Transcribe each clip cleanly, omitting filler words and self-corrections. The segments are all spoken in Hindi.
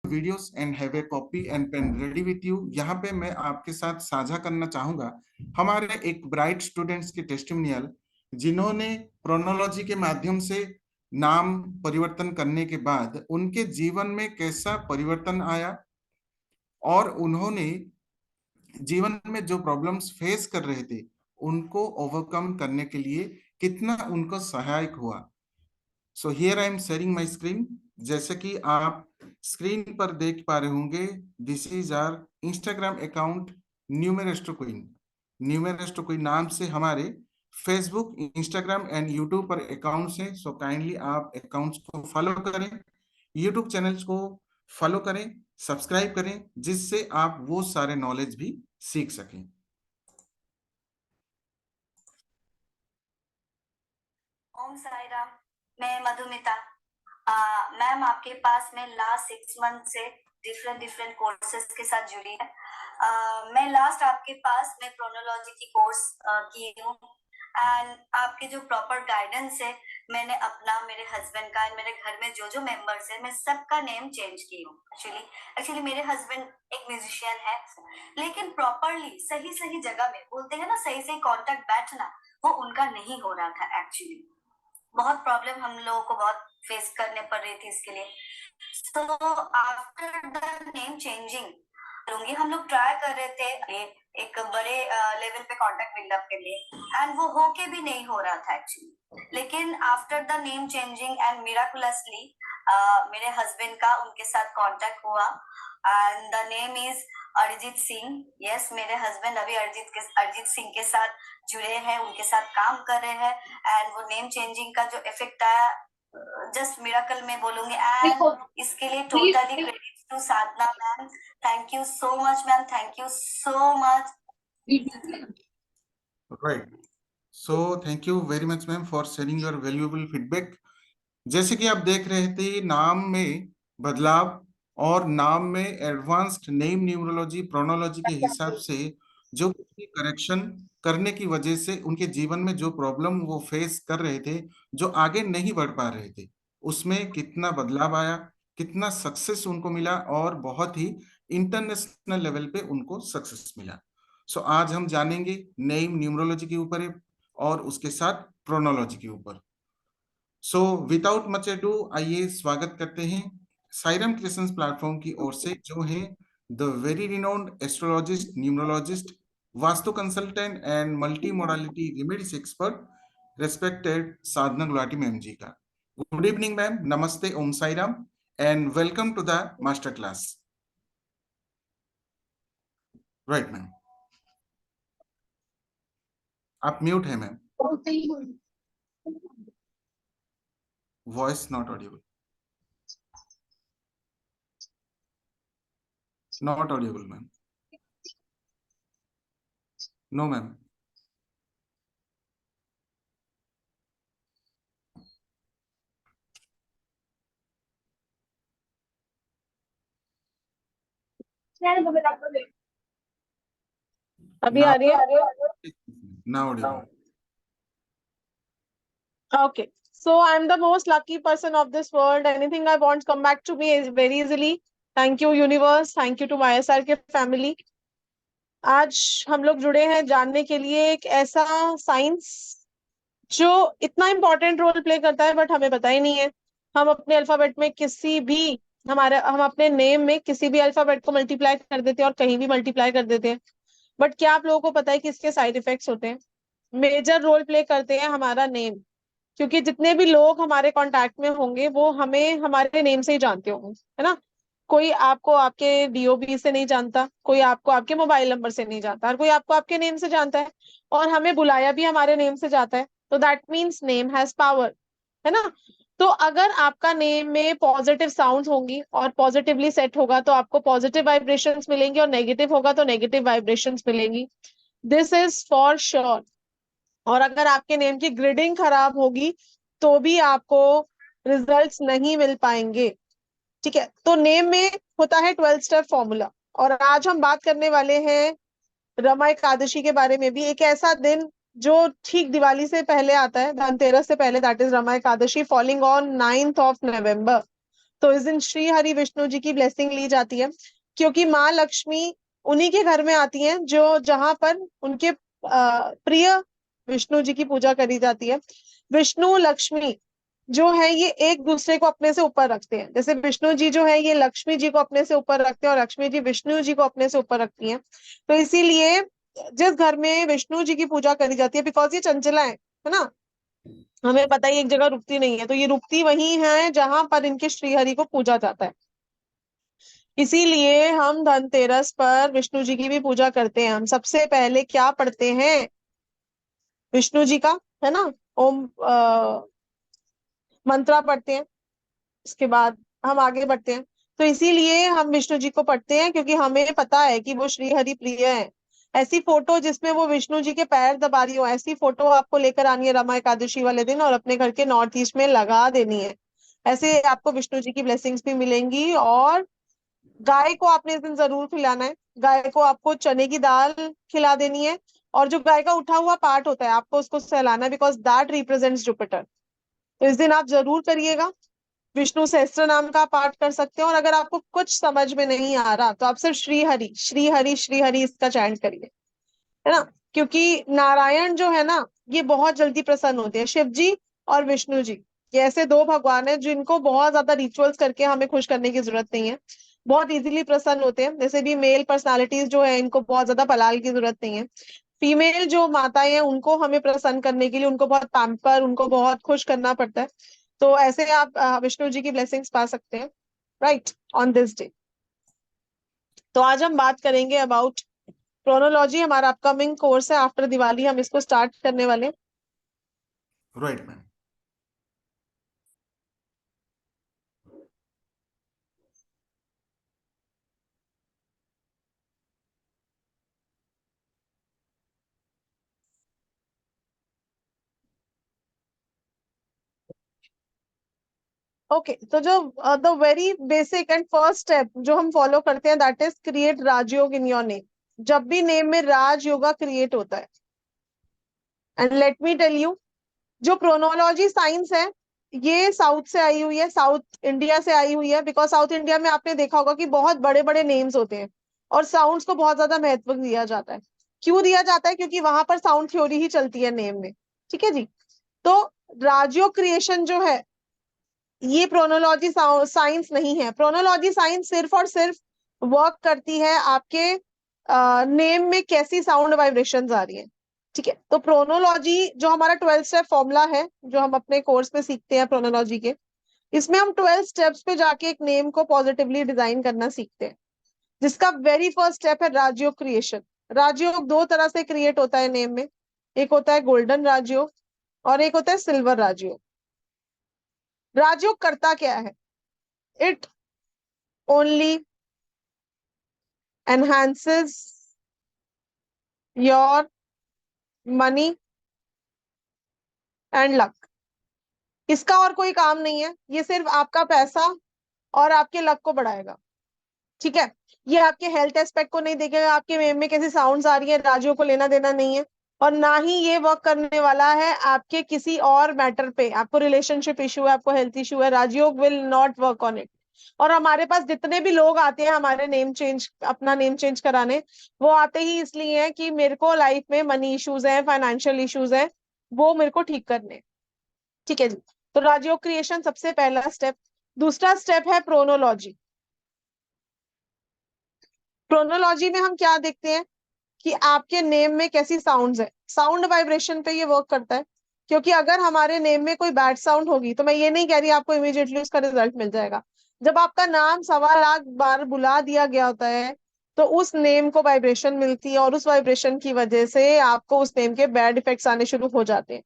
Videos and have a copy and pen ready with you. यहाँ पे मैं आपके साथ साझा करना चाहूंगा हमारे एक ब्राइट स्टूडेंट्स के टेस्टिमोनियल, जिन्होंने प्रोनोलॉजी के माध्यम से नाम परिवर्तन करने के बाद उनके जीवन में कैसा परिवर्तन आया और उन्होंने जीवन में जो प्रॉब्लम्स फेस कर रहे थे उनको ओवरकम करने के लिए कितना उनको सहायक हुआ। So here I am sharing my screen. जैसे कि आप स्क्रीन पर देख पा रहे होंगे, this is our Instagram account Numeresto Queen. Numeresto Queen नाम से हमारे फेसबुक, इंस्टाग्राम एंड यूट्यूब पर अकाउंट्स हैं। सो काइंडली आप अकाउंट्स को फॉलो करें, यूट्यूब चैनल्स को फॉलो करें, सब्सक्राइब करें, जिससे आप वो सारे नॉलेज भी सीख सकें। ओम साई राम। मैं मधुमिता। मैम आपके पास में लास्ट 6 मंथ से डिफरेंट कोर्सेज के साथ जुड़ी है। मैं लास्ट आपके पास में प्रोनोलॉजी की कोर्स की हूँ एंड आपके जो प्रॉपर गाइडेंस है, मैंने अपना, मेरे हस्बैंड का, मेरे घर में जो जो मेंबर्स है, मैं सबका नेम चेंज की हूँ। एक्चुअली मेरे हस्बैंड एक म्यूजिशियन है, लेकिन प्रॉपरली सही जगह में, बोलते हैं ना, सही कॉन्टेक्ट बैठना, वो उनका नहीं हो रहा था। एक्चुअली बहुत प्रॉब्लम हम लोगों को बहुत फेस करने पड़ रही थी इसके लिए। तो आफ्टर द नेम चेंजिंग लूंगी, हम लोग ट्राई कर रहे थे एक बड़े लेवल पे कांटेक्ट बिल्डअप के लिए, एंड वो होके भी नहीं हो रहा था एक्चुअली। लेकिन after the name changing and miraculously मेरे हस्बैंड का उनके साथ कांटेक्ट हुआ and the name is Arijit Singh. Yes, मेरे हस्बैंड अभी अरिजीत सिंह के साथ जुड़े हैं, उनके साथ काम कर रहे हैं एंड वो नेम चेंजिंग का जो इफेक्ट आया, जस्ट मिराकल में बोलूंगी। एंड इसके लिए totally credit to Sadhana ma'am. Thank you so much ma'am, thank you so much. Right, so thank you very much ma'am for sharing your valuable feedback. जैसे कि आप देख रहे थे, नाम में बदलाव और नाम में एडवांस्ड नेम न्यूमरोलॉजी प्रोनोलॉजी के हिसाब से जो करेक्शन करने की वजह से उनके जीवन में जो प्रॉब्लम वो फेस कर रहे थे, जो आगे नहीं बढ़ पा रहे थे, उसमें कितना बदलाव आया, कितना सक्सेस उनको मिला और बहुत ही इंटरनेशनल लेवल पे उनको सक्सेस मिला। सो आज हम जानेंगे नेम न्यूमरोलॉजी के ऊपर और उसके साथ प्रोनोलॉजी के ऊपर। सो विदाउट मच एडू, आइए स्वागत करते हैं साइरम क्रिएशंस प्लेटफॉर्म की ओर से, जो है the very renowned astrologist, numerologist, vastu consultant and multi modality remedies expert, respected Sadhana Gulati ma'am ji का। Good evening ma'am, namaste, Om Sairam and welcome to the master class. Right ma'am, आप म्यूट है ma'am, voice not audible, not audible ma'am, no ma'am. अभी आ रही है? Now audible. Okay. So I'm the most lucky person of this world. Anything I want come back to me is very easily. Thank you universe. Thank you to my SRK family. आज हम लोग जुड़े हैं जानने के लिए एक ऐसा साइंस जो इतना इम्पोर्टेंट रोल प्ले करता है बट हमें पता ही नहीं है। हम अपने अल्फाबेट में हम अपने नेम में किसी भी अल्फाबेट को मल्टीप्लाई कर देते हैं और कहीं भी मल्टीप्लाई कर देते हैं। बट क्या आप लोगों को पता है कि इसके साइड इफेक्ट्स होते हैं? मेजर रोल प्ले करते हैं हमारा नेम, क्योंकि जितने भी लोग हमारे कांटेक्ट में होंगे वो हमें हमारे नेम से ही जानते होंगे, है ना। कोई आपको आपके डीओबी से नहीं जानता, कोई आपको आपके मोबाइल नंबर से नहीं जानता, और कोई आपको आपके नेम से जानता है, और हमें बुलाया भी हमारे नेम से जाता है। तो that means name has power, है ना। तो अगर आपका नेम में पॉजिटिव साउंड होंगी और पॉजिटिवली सेट होगा तो आपको पॉजिटिव वाइब्रेशंस मिलेंगी, और नेगेटिव होगा तो नेगेटिव वाइब्रेशंस मिलेंगी। This is for sure. और अगर आपके नेम की ग्रिडिंग खराब होगी तो भी आपको रिजल्ट्स नहीं मिल पाएंगे, ठीक है। तो नेम में होता है 12 स्टेप फॉर्मूला, और आज हम बात करने वाले हैं रमा एकादशी के बारे में भी। एक ऐसा दिन जो ठीक दिवाली से पहले आता है, धनतेरस से पहले, that is Rama Ekadashi, falling on 9th of November। तो इस दिन श्री हरि विष्णु जी की ब्लेसिंग ली जाती है, क्योंकि माँ लक्ष्मी उन्हीं के घर में आती हैं जो जहां पर उनके प्रिय विष्णु जी की पूजा करी जाती है। विष्णु लक्ष्मी जो है ये एक दूसरे को अपने से ऊपर रखते हैं, जैसे विष्णु जी जो है ये लक्ष्मी जी को अपने से ऊपर रखते हैं और लक्ष्मी जी विष्णु जी को अपने से ऊपर रखती हैं। तो इसीलिए जिस घर में विष्णु जी की पूजा करी जाती है, बिकॉज ये चंचला है ना, हमें पता ही एक जगह रुकती नहीं है, तो ये रुकती वही है जहां पर इनके श्रीहरि को पूजा जाता है। इसीलिए हम धनतेरस पर विष्णु जी की भी पूजा करते हैं। हम सबसे पहले क्या पढ़ते हैं, विष्णु जी का, है ना, ओम मंत्रा पढ़ते हैं, उसके बाद हम आगे बढ़ते हैं। तो इसीलिए हम विष्णु जी को पढ़ते हैं, क्योंकि हमें पता है कि वो श्री हरि प्रिय है। ऐसी फोटो जिसमें वो विष्णु जी के पैर दबा रही हो, ऐसी फोटो आपको लेकर आनी है रमा एकादशी वाले दिन और अपने घर के नॉर्थ ईस्ट में लगा देनी है। ऐसे आपको विष्णु जी की ब्लेसिंग्स भी मिलेंगी। और गाय को आपने इस दिन जरूर खिलाना है। गाय को आपको चने की दाल खिला देनी है, और जो गाय का उठा हुआ पार्ट होता है आपको उसको सहलाना है, बिकॉज दैट रिप्रेजेंट्स जुपिटर। तो इस दिन आप जरूर करिएगा। विष्णु सहस्त्र नाम का पाठ कर सकते हो, और अगर आपको कुछ समझ में नहीं आ रहा तो आप सिर्फ श्री हरि श्री हरि श्री हरि इसका चैंट करिए, है ना, क्योंकि नारायण जो है ना ये बहुत जल्दी प्रसन्न होते हैं। शिव जी और विष्णु जी ये ऐसे दो भगवान हैं जिनको बहुत ज्यादा रिचुअल्स करके हमें खुश करने की जरूरत नहीं है, बहुत इजीली प्रसन्न होते हैं। जैसे भी मेल पर्सनालिटीज जो है इनको बहुत ज्यादा पलाल की जरूरत नहीं है, फीमेल जो माताएं हैं उनको हमें प्रसन्न करने के लिए उनको बहुत पैम्पर, उनको बहुत खुश करना पड़ता है। तो ऐसे आप विष्णु जी की ब्लेसिंग्स पा सकते हैं, राइट, ऑन दिस डे। तो आज हम बात करेंगे अबाउट क्रोनोलॉजी। हमारा अपकमिंग कोर्स है, आफ्टर दिवाली हम इसको स्टार्ट करने वाले हैं। Right ma'am. ओके, तो जो the very basic and first step जो हम फॉलो करते हैं that is create Rajyog in your name. जब भी नेम में राज योगा क्रिएट होता है, and let me tell you, जो प्रोनोलॉजी साइंस है ये साउथ से आई हुई है, साउथ इंडिया से आई हुई है। बिकॉज साउथ इंडिया में आपने देखा होगा कि बहुत बड़े बड़े नेम्स होते हैं और साउंड्स को बहुत ज्यादा महत्व दिया जाता है। क्यों दिया जाता है, क्योंकि वहां पर साउंड थ्योरी ही चलती है नेम में, ठीक है जी। तो राजयोग क्रिएशन जो है ये प्रोनोलॉजी साइंस नहीं है। प्रोनोलॉजी साइंस सिर्फ और सिर्फ वर्क करती है आपके नेम में कैसी साउंड वाइब्रेशंस आ रही है, ठीक है। तो प्रोनोलॉजी जो हमारा 12 स्टेप फॉर्मूला है जो हम अपने कोर्स में सीखते हैं प्रोनोलॉजी के, इसमें हम 12 स्टेप्स पे जाके एक नेम को पॉजिटिवली डिजाइन करना सीखते हैं, जिसका वेरी फर्स्ट स्टेप है राजयोग क्रिएशन। राजयोग दो तरह से क्रिएट होता है नेम में, एक होता है गोल्डन राजयोग और एक होता है सिल्वर राजयोग। राजयोग करता क्या है, it only enhances your money and luck। इसका और कोई काम नहीं है, ये सिर्फ आपका पैसा और आपके लक को बढ़ाएगा, ठीक है। ये आपके हेल्थ एस्पेक्ट को नहीं देखेगा, आपके मेम में कैसी साउंड्स आ रही है राजियों को लेना देना नहीं है। और ना ही ये वर्क करने वाला है आपके किसी और मैटर पे, आपको रिलेशनशिप इशू है, आपको हेल्थ इशू है, Rajyoga will not work on it. और हमारे पास जितने भी लोग आते हैं हमारे नेम चेंज, अपना नेम चेंज कराने, वो आते ही इसलिए हैं कि मेरे को लाइफ में मनी इश्यूज हैं, फाइनेंशियल इश्यूज हैं, वो मेरे को ठीक करने, ठीक है जी। तो राजयोग क्रिएशन सबसे पहला स्टेप। दूसरा स्टेप है प्रोनोलॉजी। प्रोनोलॉजी में हम क्या देखते हैं कि आपके नेम में कैसी साउंड्स है, साउंड वाइब्रेशन पे ये वर्क करता है। क्योंकि अगर हमारे नेम में कोई बैड साउंड होगी, तो मैं ये नहीं कह रही आपको इमीडिएटली उसका रिजल्ट मिल जाएगा। जब आपका नाम 1.25 लाख बार बुला दिया गया होता है तो उस नेम को वाइब्रेशन मिलती है, और उस वाइब्रेशन की वजह से आपको उस नेम के बैड इफेक्ट्स आने शुरू हो जाते हैं।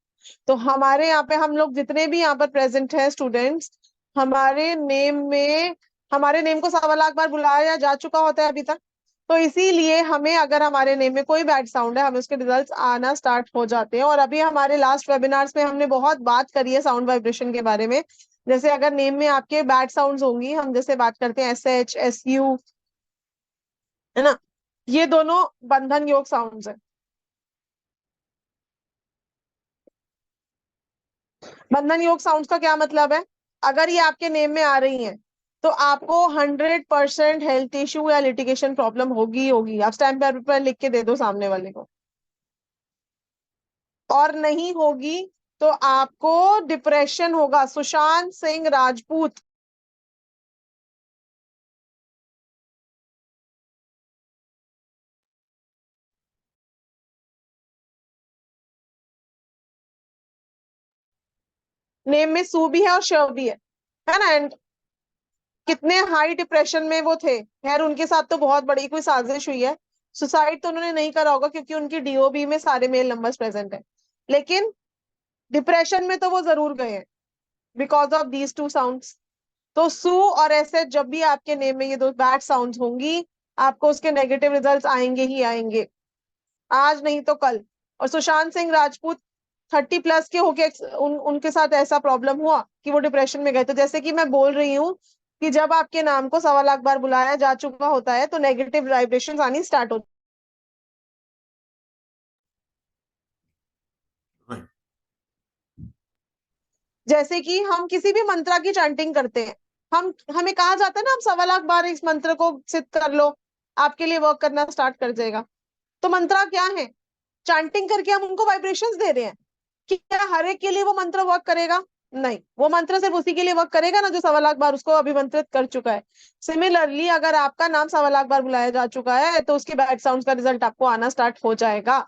तो हमारे यहाँ पे हम लोग जितने भी यहाँ पर प्रेजेंट हैं स्टूडेंट्स, हमारे नेम में, हमारे नेम को 1.25 लाख बार बुलाया जा चुका होता है अभी तक। तो इसीलिए हमें, अगर हमारे नेम में कोई बैड साउंड है, हमें उसके रिजल्ट्स आना स्टार्ट हो जाते हैं। और अभी हमारे लास्ट वेबिनार्स में हमने बहुत बात करी है साउंड वाइब्रेशन के बारे में। जैसे अगर नेम में आपके बैड साउंड्स होंगी, हम जैसे बात करते हैं SH SU, है ना, ये दोनों बंधन योग साउंड्स है। बंधन योग साउंड्स का क्या मतलब है, अगर ये आपके नेम में आ रही हैं तो आपको 100% हेल्थ इश्यू या लिटिगेशन प्रॉब्लम होगी ही होगी। आप स्टैम्प पेपर पर लिख के दे दो सामने वाले को। और नहीं होगी तो आपको डिप्रेशन होगा। सुशांत सिंह राजपूत, नेम में सू भी है और शव भी है ना। एंड कितने हाई डिप्रेशन में वो थे। खैर उनके साथ तो बहुत बड़ी कोई साजिश हुई है। सुसाइड तो उन्होंने नहीं करा होगा क्योंकि उनकी डीओबी में सारे मेल नंबर्स प्रेजेंट है, लेकिन डिप्रेशन में तो वो जरूर गए हैं because of these two sounds. तो सू और ऐसे जब भी आपके नेम में ये दो बैड साउंड्स होंगी, आपको उसके नेगेटिव रिजल्ट्स आएंगे ही आएंगे, आज नहीं तो कल। और सुशांत सिंह राजपूत 30+ के होके उनके साथ ऐसा प्रॉब्लम हुआ कि वो डिप्रेशन में गए। तो जैसे कि मैं बोल रही हूँ कि जब आपके नाम को 1.25 लाख बार बुलाया जा चुका होता है तो नेगेटिव वाइब्रेशंस आनी स्टार्ट होती Right. जैसे कि हम किसी भी मंत्रा की चैंटिंग करते हैं, हमें कहा जाता है ना, आप 1.25 लाख बार इस मंत्र को सिद्ध कर लो, आपके लिए वर्क करना स्टार्ट कर जाएगा। तो मंत्रा क्या है? चैंटिंग करके हम उनको वाइब्रेशंस दे रहे हैं। कि क्या हर एक के लिए वो मंत्र वर्क करेगा? नहीं, वो मंत्र सिर्फ उसी के लिए वर्क करेगा ना जो 1.25 लाख बार उसको अभिमंत्रित कर चुका है। सिमिलरली अगर आपका नाम 1.25 लाख बार बुलाया जा चुका है तो उसके बैड साउंड का रिजल्ट आपको आना स्टार्ट हो जाएगा।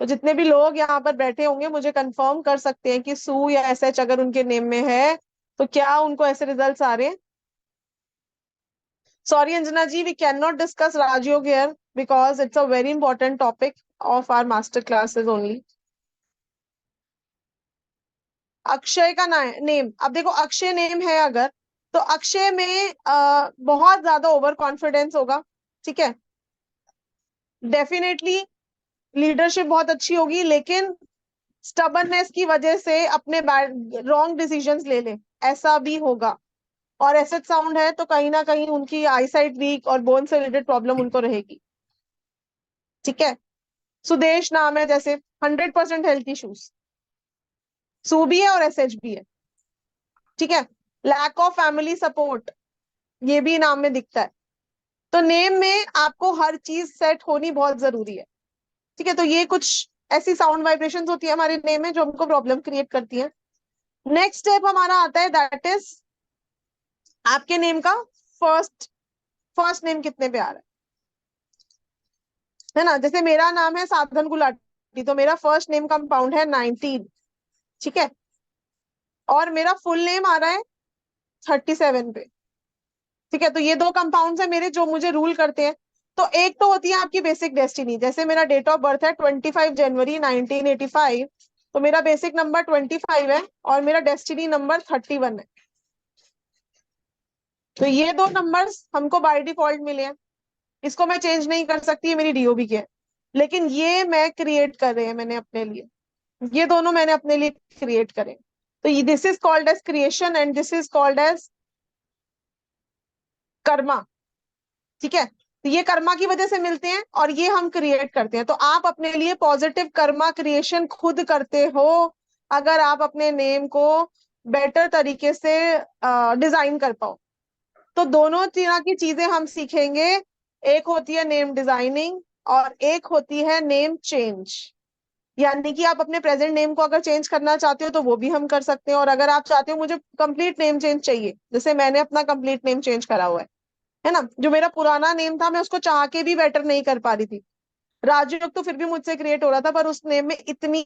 तो जितने भी लोग यहाँ पर बैठे होंगे मुझे कंफर्म कर सकते हैं कि सू या एसएच अगर उनके नेम में है तो क्या उनको ऐसे रिजल्ट्स आ रहे हैं? Sorry Anjana ji, we can not discuss Rajyog here because it's a very important topic of our master classes only. Akshay का नेम, अब देखो अक्षय नेम है अगर, तो अक्षय में बहुत ज्यादा ओवर कॉन्फिडेंस होगा। ठीक है, डेफिनेटली लीडरशिप बहुत अच्छी होगी, लेकिन स्टबननेस की वजह से अपने रॉन्ग डिसीजंस ले ले, ऐसा भी होगा। और एसिड साउंड है तो कहीं ना कहीं उनकी आईसाइट वीक और बोन से रिलेटेड प्रॉब्लम उनको रहेगी। ठीक है, सुदेश नाम है जैसे, 100% हेल्थ इश्यूज, सू भी है और एसएच भी है। ठीक है, लैक ऑफ फैमिली सपोर्ट, ये भी नाम में दिखता है। तो नेम में आपको हर चीज सेट होनी बहुत जरूरी है। ठीक है, तो ये कुछ ऐसी साउंड वाइब्रेशंस होती है हमारे नेम में जो हमको प्रॉब्लम क्रिएट करती है। नेक्स्ट स्टेप हमारा आता है, दैट इज आपके नेम का फर्स्ट फर्स्ट नेम कितने पे आ रहा है ना। जैसे मेरा नाम है साधन गुलाटी, तो मेरा फर्स्ट नेम कंपाउंड है 19। ठीक है, और मेरा फुल नेम आ रहा है 37 पे। ठीक है, तो ये दो कंपाउंड्स है मेरे जो मुझे रूल करते हैं। तो एक तो होती है आपकी बेसिक डेस्टिनी, जैसे मेरा डेट ऑफ बर्थ है 25 जनवरी 1985, तो मेरा बेसिक नंबर 25 है और मेरा डेस्टिनी नंबर 31 है। तो ये दो नंबर्स हमको बाय डिफॉल्ट मिले हैं, इसको मैं चेंज नहीं कर सकती, ये मेरी डीओबी के है। लेकिन ये मैं क्रिएट कर रहे हैं मैंने अपने लिए, ये दोनों मैंने अपने लिए क्रिएट करे। तो this is called as creation and this is called as karma. ठीक है, तो ये कर्मा की वजह से मिलते हैं और ये हम क्रिएट करते हैं। तो आप अपने लिए पॉजिटिव कर्मा क्रिएशन खुद करते हो अगर आप अपने नेम को बेटर तरीके से डिजाइन कर पाओ। तो दोनों तरह की चीजें हम सीखेंगे, एक होती है नेम डिजाइनिंग और एक होती है नेम चेंज। यानी कि आप अपने प्रेजेंट नेम को अगर चेंज करना चाहते हो तो वो भी हम कर सकते हैं, और अगर आप चाहते हो मुझे कंप्लीट नेम चेंज चाहिए, जैसे मैंने अपना कंप्लीट नेम चेंज करा हुआ है ना, जो मेरा पुराना नेम था मैं उसको चाह के भी बेटर नहीं कर पा रही थी। राजयोग तो फिर भी मुझसे क्रिएट हो रहा था, पर उस नेम में इतनी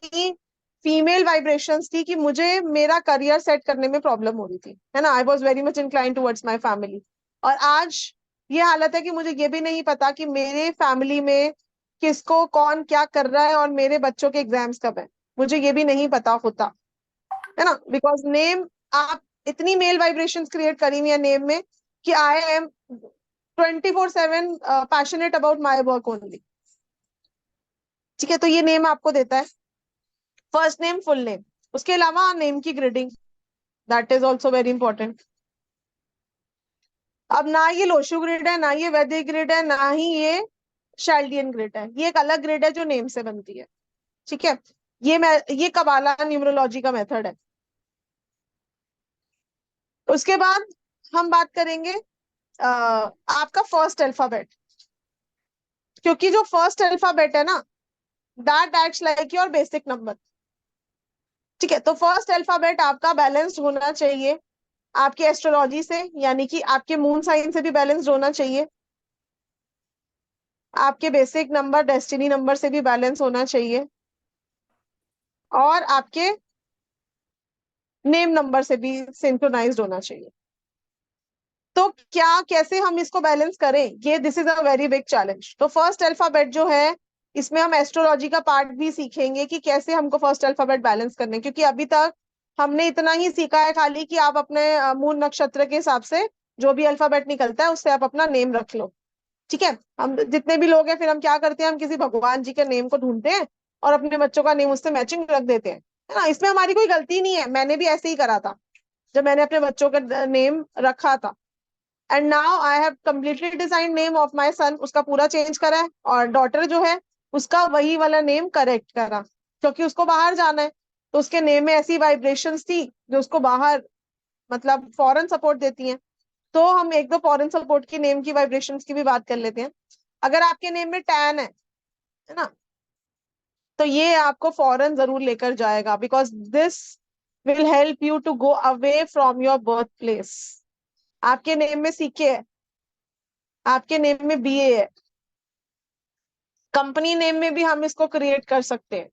फीमेल वाइब्रेशंस थी कि मुझे मेरा करियर सेट करने में प्रॉब्लम हो रही थी, है ना। I was very much incline towards my family. और आज ये हालत है कि मुझे ये भी नहीं पता कि मेरे फैमिली में किसको कौन क्या कर रहा है और मेरे बच्चों के एग्जाम्स कब है, मुझे ये भी नहीं पता होता, है ना। बिकॉज नेम, आप इतनी मेल वाइब्रेशंस क्रिएट करी हुई है नेम में कि I am 24/7 passionate about my work only. ठीक है, तो ये नेम आपको देता है फर्स्ट नेम फुल नेम, उसके अलावा नेम की grading, that is also very important. अब ना ये लोशु ग्रिड है, ना ये वैदिक ग्रिड है, ना ही ये शैल्डियन ग्रिड है, ये एक अलग ग्रिड है जो नेम से बनती है। ठीक है, ये कबाला न्यूमरोलॉजी का मेथड है। उसके बाद हम बात करेंगे आपका फर्स्ट अल्फाबेट, क्योंकि जो फर्स्ट अल्फाबेट है ना, that acts like your basic number. ठीक है, तो फर्स्ट अल्फाबेट आपका बैलेंस्ड होना चाहिए आपकी एस्ट्रोलॉजी से, यानी कि आपके मून साइन से भी बैलेंस्ड होना चाहिए, आपके बेसिक नंबर डेस्टिनी नंबर से भी बैलेंस होना चाहिए, और आपके नेम नंबर से भी सिंक्रोनाइज्ड होना चाहिए। तो क्या कैसे हम इसको बैलेंस करें, ये this is a very big challenge. तो फर्स्ट अल्फाबेट जो है, इसमें हम एस्ट्रोलॉजी का पार्ट भी सीखेंगे कि कैसे हमको फर्स्ट अल्फाबेट बैलेंस करने हैं। क्योंकि अभी तक हमने इतना ही सीखा है खाली कि आप अपने मून नक्षत्र के हिसाब से जो भी अल्फाबेट निकलता है उससे आप अपना नेम रख लो। ठीक है, हम जितने भी लोग हैं फिर हम क्या करते हैं, हम किसी भगवान जी के नेम को ढूंढते हैं और अपने बच्चों का नेम उससे मैचिंग रख देते हैं, है ना। इसमें हमारी कोई गलती नहीं है, मैंने भी ऐसे ही करा था जब मैंने अपने बच्चों का नेम रखा था। And now I have completely design name of my son, उसका पूरा चेंज करा है, और डॉटर जो है उसका वही वाला नेम करेक्ट करा, क्योंकि उसको बाहर जाना है। तो उसके नेम में ऐसी वाइब्रेशंस थी जो उसको बाहर मतलब फॉरेन सपोर्ट देती हैं। तो हम एक दो फॉरेन सपोर्ट की नेम की वाइब्रेशंस की भी बात कर लेते हैं। अगर आपके नेम में टैन है ना, तो ये आपको फॉरेन जरूर लेकर जाएगा, because this will help you to go away from your birth place. आपके नेम में सीके है, आपके नेम में बीए है, कंपनी नेम में भी हम इसको क्रिएट कर सकते हैं,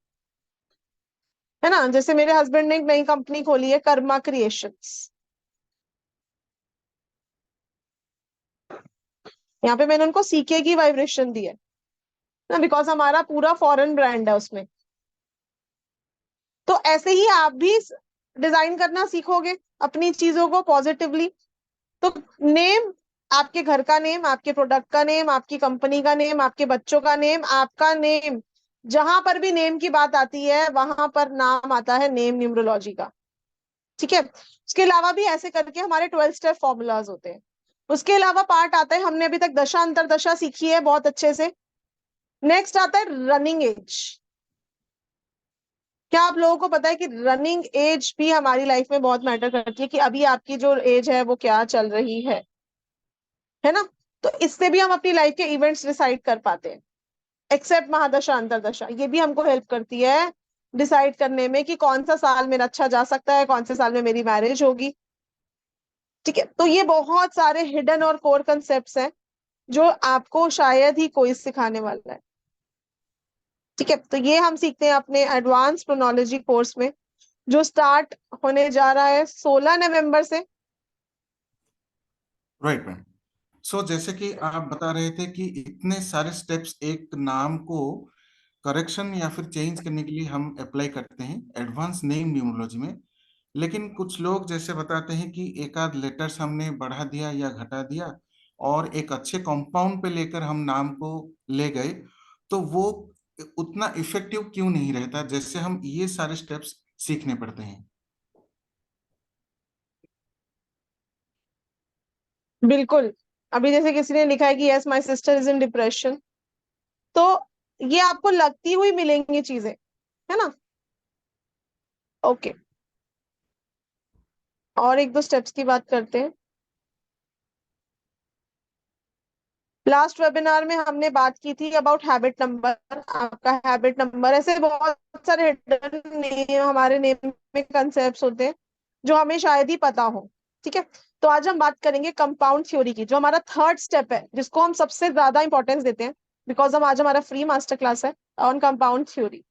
है ना। जैसे मेरे हस्बैंड ने एक नई कंपनी खोली है, कर्मा क्रिएशंस। यहाँ पे मैंने उनको सीके की वाइब्रेशन दी है ना, बिकॉज हमारा पूरा फॉरेन ब्रांड है उसमें। तो ऐसे ही आप भी डिजाइन करना सीखोगे अपनी चीजों को पॉजिटिवली। तो नेम, आपके घर का नेम, आपके प्रोडक्ट का नेम, आपकी कंपनी का नेम, आपके बच्चों का नेम, आपका नेम, जहां पर भी नेम की बात आती है वहां पर नाम आता है नेम न्यूमरोलॉजी का। ठीक है, उसके अलावा भी ऐसे करके हमारे 12 स्टेप फॉर्मूलाज होते हैं। उसके अलावा पार्ट आता है, हमने अभी तक दशा अंतरदशा सीखी है बहुत अच्छे से। नेक्स्ट आता है रनिंग एज। क्या आप लोगों को पता है कि रनिंग एज भी हमारी लाइफ में बहुत मैटर करती है, कि अभी आपकी जो एज है वो क्या चल रही है ना। तो इससे भी हम अपनी लाइफ के इवेंट्स डिसाइड कर पाते हैं। एक्सेप्ट महादशा अंतरदशा, ये भी हमको हेल्प करती है डिसाइड करने में कि कौन सा साल मेरा अच्छा जा सकता है, कौन से साल में मेरी मैरिज होगी। ठीक है, तो ये बहुत सारे हिडन और कोर कंसेप्ट्स हैं जो आपको शायद ही कोई सिखाने वाला है। ठीक है, तो ये हम सीखते हैं अपने एडवांस प्रोनोलॉजी कोर्स में, जो स्टार्ट होने जा रहा है 16 नवंबर से। Right ma'am. सो जैसे कि आप बता रहे थे कि इतने सारे स्टेप्स एक नाम को करेक्शन या फिर चेंज करने के लिए हम अप्लाई करते हैं एडवांस नेम न्यूमरोलॉजी में। लेकिन कुछ लोग जैसे बताते हैं कि एक आध लेटर्स हमने बढ़ा दिया या घटा दिया और एक अच्छे कंपाउंड पे लेकर हम नाम को ले गए, तो वो उतना इफेक्टिव क्यों नहीं रहता जैसे हम ये सारे स्टेप्स सीखने पड़ते हैं। बिल्कुल, अभी जैसे किसी ने लिखा है कि yes my sister is in depression, तो ये आपको लगती हुई मिलेंगी चीजें, है ना। ओके, और एक दो स्टेप्स की बात करते हैं। लास्ट वेबिनार में हमने बात की थी अबाउट हैबिट नंबर। आपका हैबिट नंबर, ऐसे बहुत सारे हिडन नेम हमारे नेम में कंसेप्ट्स होते हैं जो हमें शायद ही पता हो। ठीक है, तो आज हम बात करेंगे कंपाउंड थ्योरी की, जो हमारा थर्ड स्टेप है, जिसको हम सबसे ज्यादा इंपॉर्टेंस देते हैं, बिकॉज हम आज हमारा फ्री मास्टर क्लास है ऑन कंपाउंड थ्योरी।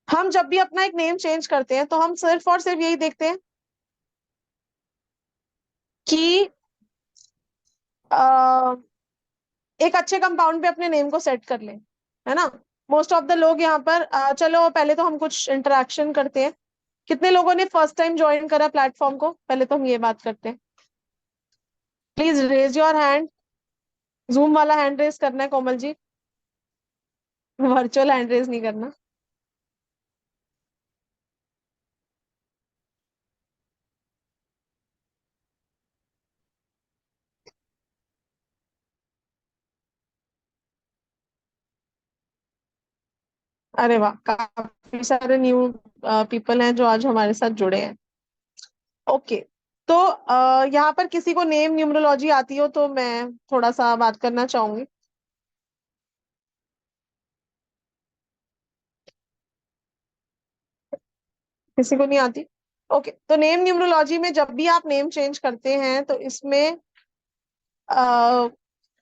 हम जब भी अपना एक नेम चेंज करते हैं तो हम सिर्फ और सिर्फ यही देखते हैं कि एक अच्छे कंपाउंड पे अपने नेम को सेट कर लें, है ना। मोस्ट ऑफ द लोग यहाँ पर चलो पहले तो हम कुछ इंटरेक्शन करते हैं। कितने लोगों ने फर्स्ट टाइम ज्वाइन करा प्लेटफॉर्म को, पहले तो हम ये बात करते हैं। Please raise your hand, Zoom वाला हैंड रेज करना है Komal ji, virtual hand raise नहीं करना। अरे वाह, काफी सारे न्यू पीपल हैं जो आज हमारे साथ जुड़े हैं। ओके, तो यहाँ पर किसी को नेम न्यूमरोलॉजी आती हो तो मैं थोड़ा सा बात करना चाहूंगी। किसी को नहीं आती? ओके, तो नेम न्यूमरोलॉजी में जब भी आप नेम चेंज करते हैं तो इसमें अ,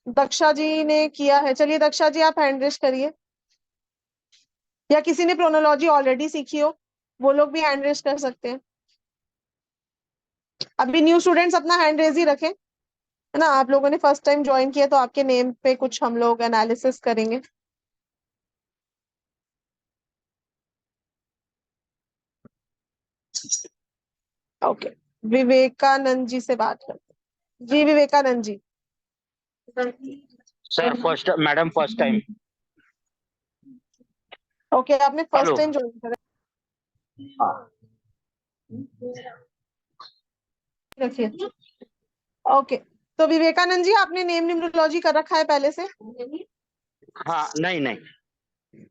दक्षा जी ने किया है। चलिए दक्षा जी, आप हैंड रेस करिए, या किसी ने प्रोनोलॉजी ऑलरेडी सीखी हो वो लोग भी हैंड रेस कर सकते हैं। अभी न्यू स्टूडेंट्स अपना हैंड रेज ही रखें, है ना। आप लोगों ने फर्स्ट टाइम ज्वाइन किया तो आपके नेम पे कुछ हम लोग एनालिसिस करेंगे। ओके, विवेकानंद जी से बात करते हैं। जी Vivekanand ji. Sir first madam first time. Okay, आपने फर्स्ट हेलो। टाइम ज्वाइन करा। हाँ रखिए। ओके, तो विवेकानंद जी, आपने नेम न्यूमरोलॉजी कर रखा है पहले से? हाँ नहीं नहीं।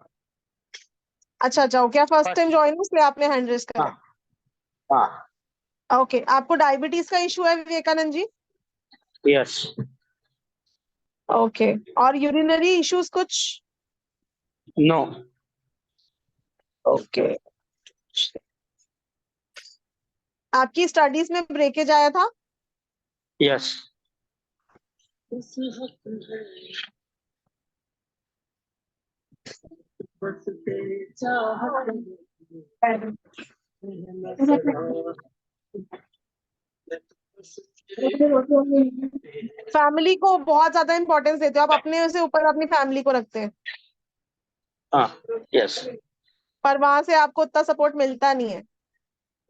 अच्छा अच्छा, ओके, आप फर्स्ट टाइम फर्स्ट। ज्वाइन इसलिए आपने हैंड रेस करा। हाँ हाँ ओके, आपको डायबिटीज का इशू है विवेकानंद जी? यस। ओके, और यूरिनरी इश्यूज कुछ? नो। ओके, आपकी स्टडीज में ब्रेकेज आया था? यस। फैमिली को बहुत ज्यादा इंपॉर्टेंस देते हो आप, अपने से ऊपर अपनी फैमिली को रखते हैं, हाँ यस। पर वहां से आपको उतना सपोर्ट मिलता नहीं है।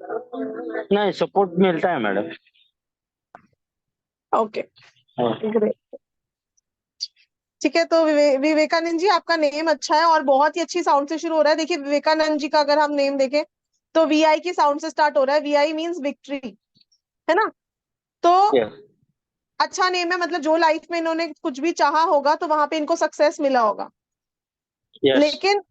नहीं सपोर्ट मिलता है मैडम। ओके, हाँ ग्रेट। ठीक है, तो विवेकानंद जी, आपका नेम अच्छा है और बहुत ही अच्छी साउंड से शुरू हो रहा है। देखिए विवेकानंद जी का अगर हम नेम देखें तो VI की साउंड से स्टार्ट हो रहा है। VI मीन्स विक्ट्री, है ना। तो यस अच्छा नेम है, मतलब जो लाइफ में इन्होंने कुछ भी चाहा होगा तो वहां पे इनको सक्सेस मिला होगा। यस लेकिन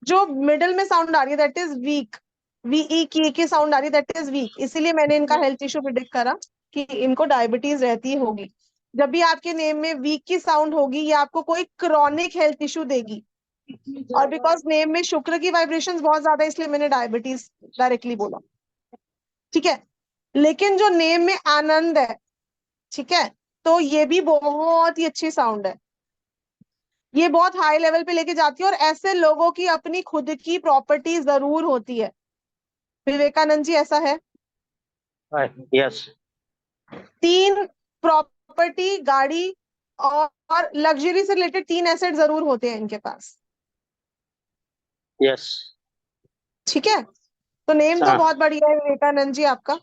जो मिडिल में साउंड आ रही है दैट इज वीक, VE की साउंड आ रही है दैट इज वीक, इसीलिए मैंने इनका हेल्थ इशू प्रिडिक्ट करा कि इनको डायबिटीज रहती होगी। जब भी आपके नेम में वीक की साउंड होगी ये आपको कोई क्रॉनिक हेल्थ इशू देगी। और बिकॉज नेम में शुक्र की वाइब्रेशंस बहुत ज्यादा है इसलिए मैंने डायबिटीज डायरेक्टली बोला, ठीक है। लेकिन जो नेम में आनंद है, ठीक है, तो ये भी बहुत ही अच्छी साउंड है। ये बहुत हाई लेवल पे लेके जाती है और ऐसे लोगों की अपनी खुद की प्रॉपर्टी जरूर होती है। विवेकानंद जी, ऐसा है? यस 3 प्रॉपर्टी, गाड़ी और लग्जरी से रिलेटेड 3 एसेट जरूर होते हैं इनके पास, यस। ठीक है। तो नेम तो हाँ बहुत बढ़िया है विवेकानंद जी आपका,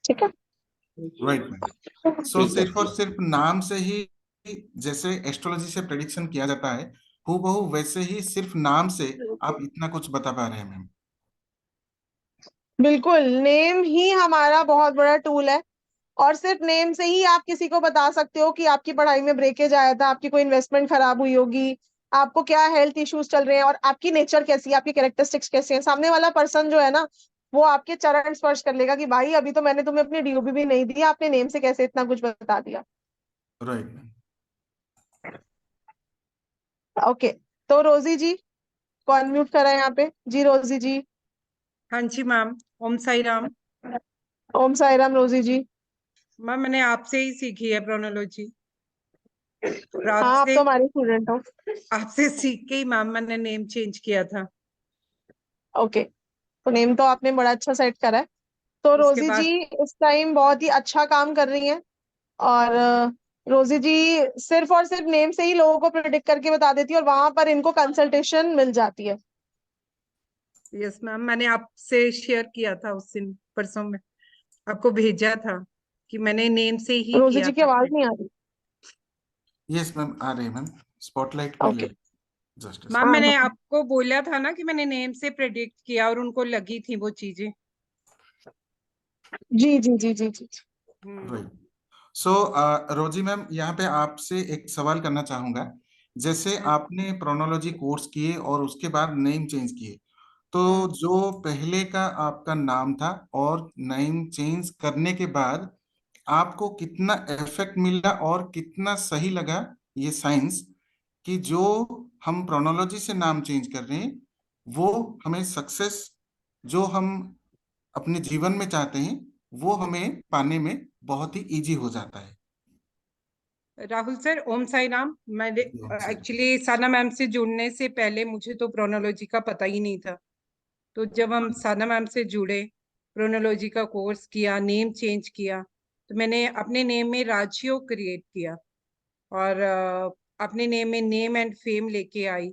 ठीक है। Right ma'am. सो सिर्फ और सिर्फ नाम से ही जैसे एस्ट्रोलॉजी से प्रेडिक्शन किया जाता है, हूबहू वैसे ही सिर्फ नाम से आप इतना कुछ बता पा रहे हैं मैम। बिल्कुल, नेम ही हमारा बहुत बड़ा टूल है और सिर्फ नेम से ही आप किसी को बता सकते हो कि आपकी पढ़ाई में ब्रेकेज आया था, आपकी कोई इन्वेस्टमेंट खराब हुई होगी, आपको क्या हेल्थ इश्यूज चल रहे हैं और आपकी नेचर कैसी है, आपकी कैरेक्टरिस्टिक्स कैसी है। सामने वाला पर्सन जो है ना, वो आपके चरण स्पर्श कर लेगा कि भाई अभी तो मैंने तुम्हें अपनी DOB भी नहीं दी, आपने नेम से कैसे इतना कुछ बता दिया। Right ma'am. ओके, तो रोजी जी को अनम्यूट करा है यहाँ पे। जी रोजी जी। हाँ जी मैम, ओम साई राम। ओम साई राम रोजी जी। मैम मैंने आपसे ही सीखी है प्रोनोलॉजी, और हाँ, आप आपसे तो हमारे स्टूडेंट हो। आपसे सीख के ही मैम मैंने नेम चेंज किया था। ओके, तो नेम तो आपने बड़ा अच्छा सेट करा है। तो उसके रोजी बाद जी इस टाइम बहुत ही अच्छा काम कर रही हैं और रोजी जी सिर्फ और सिर्फ नेम से ही लोगों को प्रिडिक्ट करके बता देती है और वहां पर इनको कंसल्टेशन मिल जाती है। यस मैम, मैंने आपसे शेयर किया था उस दिन, परसों में आपको भेजा था कि मैंने नेम से ही रोजी किया जी की था। आवाज नहीं आ रही। यस मैम, आ रही है मैम। स्पॉटलाइट पे ले ओके, जस्ट। मैम हाँ मैंने हाँ। आपको बोला था ना कि मैंने नेम से प्रेडिक्ट किया और उनको लगी थी वो चीजें। जी जी जी जी जी। राइट। सो रोजी मैम, यहाँ पे आपसे एक सवाल करना चाहूंगा। जैसे आपने प्रोनोलॉजी कोर्स किए और उसके बाद नेम चेंज किए, तो जो पहले का आपका नाम था और नेम चेंज करने के बाद आपको कितना इफेक्ट मिला और कितना सही लगा ये साइंस, कि जो हम प्रोनोलॉजी से नाम चेंज कर रहे हैं वो हमें सक्सेस जो हम अपने जीवन में चाहते हैं वो हमें पाने में बहुत ही इजी हो जाता है। राहुल सर, ओम साई राम। मैंने ओम साई राम। एक्चुअली साना मैम से जुड़ने से पहले मुझे तो प्रोनोलॉजी का पता ही नहीं था। तो जब हम साना मैम से जुड़े, प्रोनोलॉजी का कोर्स किया, नेम चेंज किया, तो मैंने अपने नेम में राजियो क्रिएट किया और अपने नेम में नेम एंड फेम लेके आई।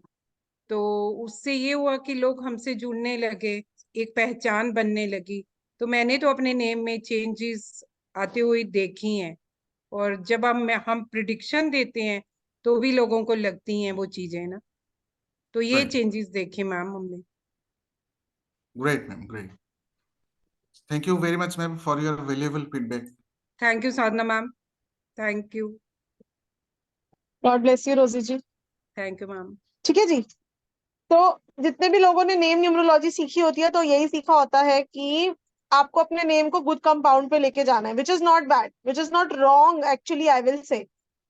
तो उससे ये हुआ कि लोग हमसे जुड़ने लगे, एक पहचान बनने लगी। तो मैंने तो अपने नेम में चेंजेस आते हुए देखी हैं, और जब हम प्रिडिक्शन देते हैं तो भी लोगों को लगती हैं वो चीजें ना। तो ये राइट, चेंजेस देखे मैम हमने। Great ma'am, great. Thank you very much ma'am for your valuable feedback. Thank you Sadhana ma'am. Thank you. God bless you रोजी जी। Thank you ma'am. ठीक है जी। तो जितने भी लोगों ने नेम न्यूमरोलॉजी सीखी होती है तो यही सीखा होता है कि आपको अपने नेम को गुड कंपाउंड पे लेके जाना है, which is not bad, which is not wrong actually, I will say.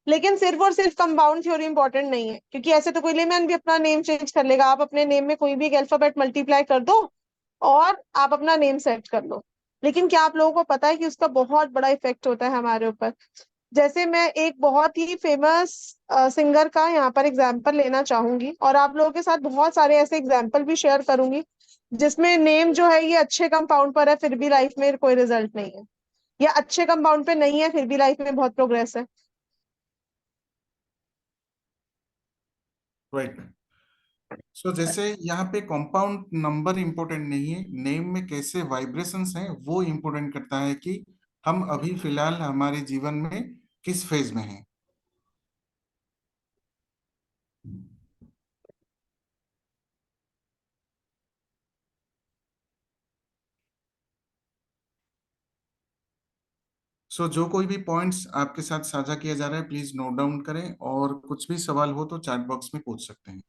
लेकिन सिर्फ और सिर्फ कंपाउंड थ्योरी इंपॉर्टेंट नहीं है, क्योंकि ऐसे तो कोई लेमैन भी अपना नेम चेंज कर लेगा। आप अपने नेम में कोई भी एक अल्फाबेट मल्टीप्लाई कर दो और आप अपना नेम सेट कर लो। लेकिन क्या आप लोगों को पता है कि उसका बहुत बड़ा इफेक्ट होता है हमारे ऊपर। जैसे मैं एक बहुत ही फेमस सिंगर का यहाँ पर एग्जाम्पल लेना चाहूंगी और आप लोगों के साथ बहुत सारे ऐसे एग्जाम्पल भी शेयर करूंगी जिसमें नेम जो है ये अच्छे कंपाउंड पर है फिर भी लाइफ में कोई रिजल्ट नहीं है, या अच्छे कंपाउंड पे नहीं है फिर भी लाइफ में बहुत प्रोग्रेस है। Right ma'am. सो जैसे यहाँ पे कंपाउंड नंबर इंपॉर्टेंट नहीं है, नेम में कैसे वाइब्रेशंस हैं वो इंपॉर्टेंट करता है कि हम अभी फिलहाल हमारे जीवन में किस फेज में हैं। सो जो कोई भी पॉइंट्स आपके साथ साझा किया जा रहा है प्लीज नोट डाउन करें, और कुछ भी सवाल हो तो चैट बॉक्स में पूछ सकते हैं।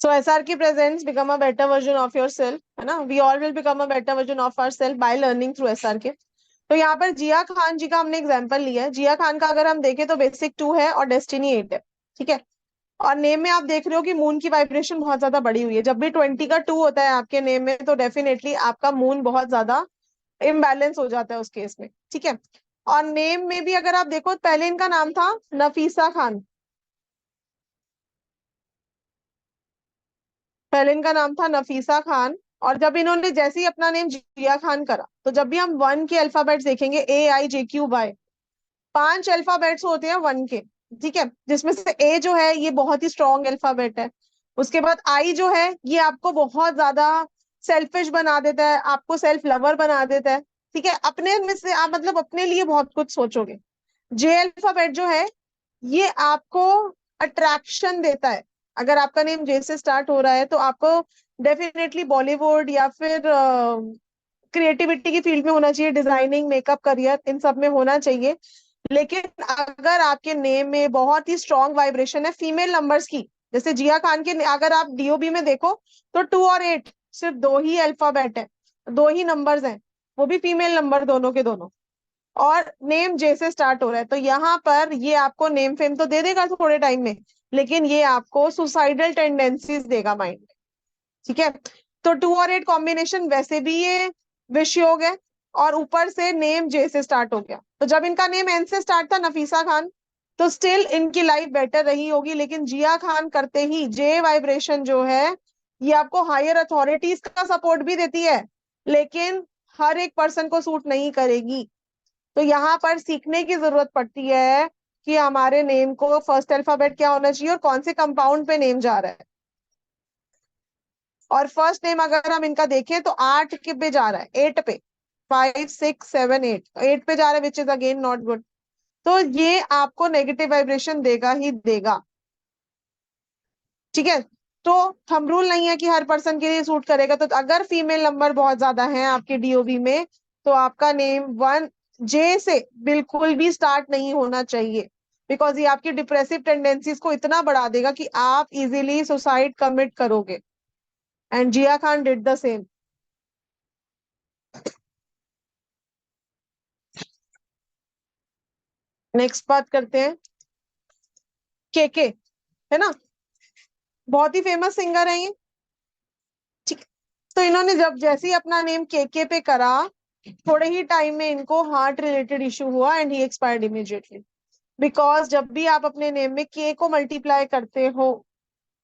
So SRK presents become a better version of yourself, है ना? We all will become a better version of ourselves by learning through SRK. तो यहाँ पर जिया खान जी का हमने एग्जाम्पल लिया है। जिया खान का अगर हम देखें तो बेसिक 2 है और डेस्टिनी 8 है, ठीक है। और नेम में आप देख रहे हो कि मून की वाइब्रेशन बहुत ज्यादा बढ़ी हुई है। जब भी 20 का 2 होता है आपके नेम में तो डेफिनेटली आपका मून बहुत ज्यादा इम्बैलेंस हो जाता है उस केस में, ठीक है। और नेम में भी अगर आप देखो, पहले इनका नाम था नफीसा खान, पहले इनका नाम था नफीसा खान। और जब इन्होंने जैसे ही अपना नेम जिया खान करा तो जब भी हम 1 के अल्फाबेट्स देखेंगे AIJQ Y, 5 अल्फाबेट्स होते हैं 1 के, ठीक है। जिसमें से A जो है ये बहुत ही स्ट्रॉन्ग अल्फाबेट है। उसके बाद I जो है ये आपको बहुत ज्यादा सेल्फिश बना देता है, आपको सेल्फ लवर बना देता है, ठीक है। अपने में से आप मतलब अपने लिए बहुत कुछ सोचोगे। J अल्फाबेट जो है ये आपको अट्रैक्शन देता है। अगर आपका नेम जे से स्टार्ट हो रहा है तो आपको डेफिनेटली बॉलीवुड या फिर क्रिएटिविटी की फील्ड में होना चाहिए, डिजाइनिंग, मेकअप करियर, इन सब में होना चाहिए। लेकिन अगर आपके नेम में बहुत ही स्ट्रॉन्ग वाइब्रेशन है फीमेल नंबर्स की, जैसे जिया खान के अगर आप डीओबी में देखो तो 2 और 8 सिर्फ 2 ही अल्फाबेट है, 2 ही नंबर्स हैं, वो भी फीमेल नंबर दोनों के दोनों। और नेम जे से स्टार्ट हो रहा है तो यहाँ पर ये आपको नेम फेम तो दे देगा थोड़े टाइम में, लेकिन ये आपको सुसाइडल टेंडेंसीज देगा माइंड में, ठीक है। तो 2 और 8 कॉम्बिनेशन वैसे भी ये विष योग है, और ऊपर से नेम जे से स्टार्ट हो गया। तो जब इनका नेम एन से स्टार्ट था नफीसा खान, तो स्टिल इनकी लाइफ बेटर रही होगी। लेकिन जिया खान करते ही जे वाइब्रेशन जो है ये आपको हायर अथॉरिटीज का सपोर्ट भी देती है, लेकिन हर एक पर्सन को सूट नहीं करेगी। तो यहाँ पर सीखने की जरूरत पड़ती है कि हमारे नेम को फर्स्ट अल्फाबेट क्या होना चाहिए और कौन से कंपाउंड पे नेम जा रहा है। और फर्स्ट नेम अगर हम इनका देखें तो 8 के पे जा रहा है, 8 पे, 5 6 7 8 8 पे जा रहा है, which is again not good. तो ये आपको नेगेटिव वाइब्रेशन देगा ही देगा, ठीक है। तो थंब रूल नहीं है कि हर पर्सन के लिए सूट करेगा। तो अगर फीमेल नंबर बहुत ज्यादा है आपके डीओबी में तो आपका नेम 1 जे से बिल्कुल भी स्टार्ट नहीं होना चाहिए, बिकॉज ये आपकी डिप्रेसिव टेंडेंसीज को इतना बढ़ा देगा कि आप इजीली सुसाइड कमिट करोगे। and Jia Khan did the same. Next बात करते हैं के है ना, बहुत ही फेमस सिंगर है ये, ठीक। तो इन्होंने जब जैसे ही अपना नेम के पे करा, थोड़े ही टाइम में इनको हार्ट रिलेटेड इशू हुआ and he expired immediately. Because जब भी आप अपने नेम में के को मल्टीप्लाई करते हो,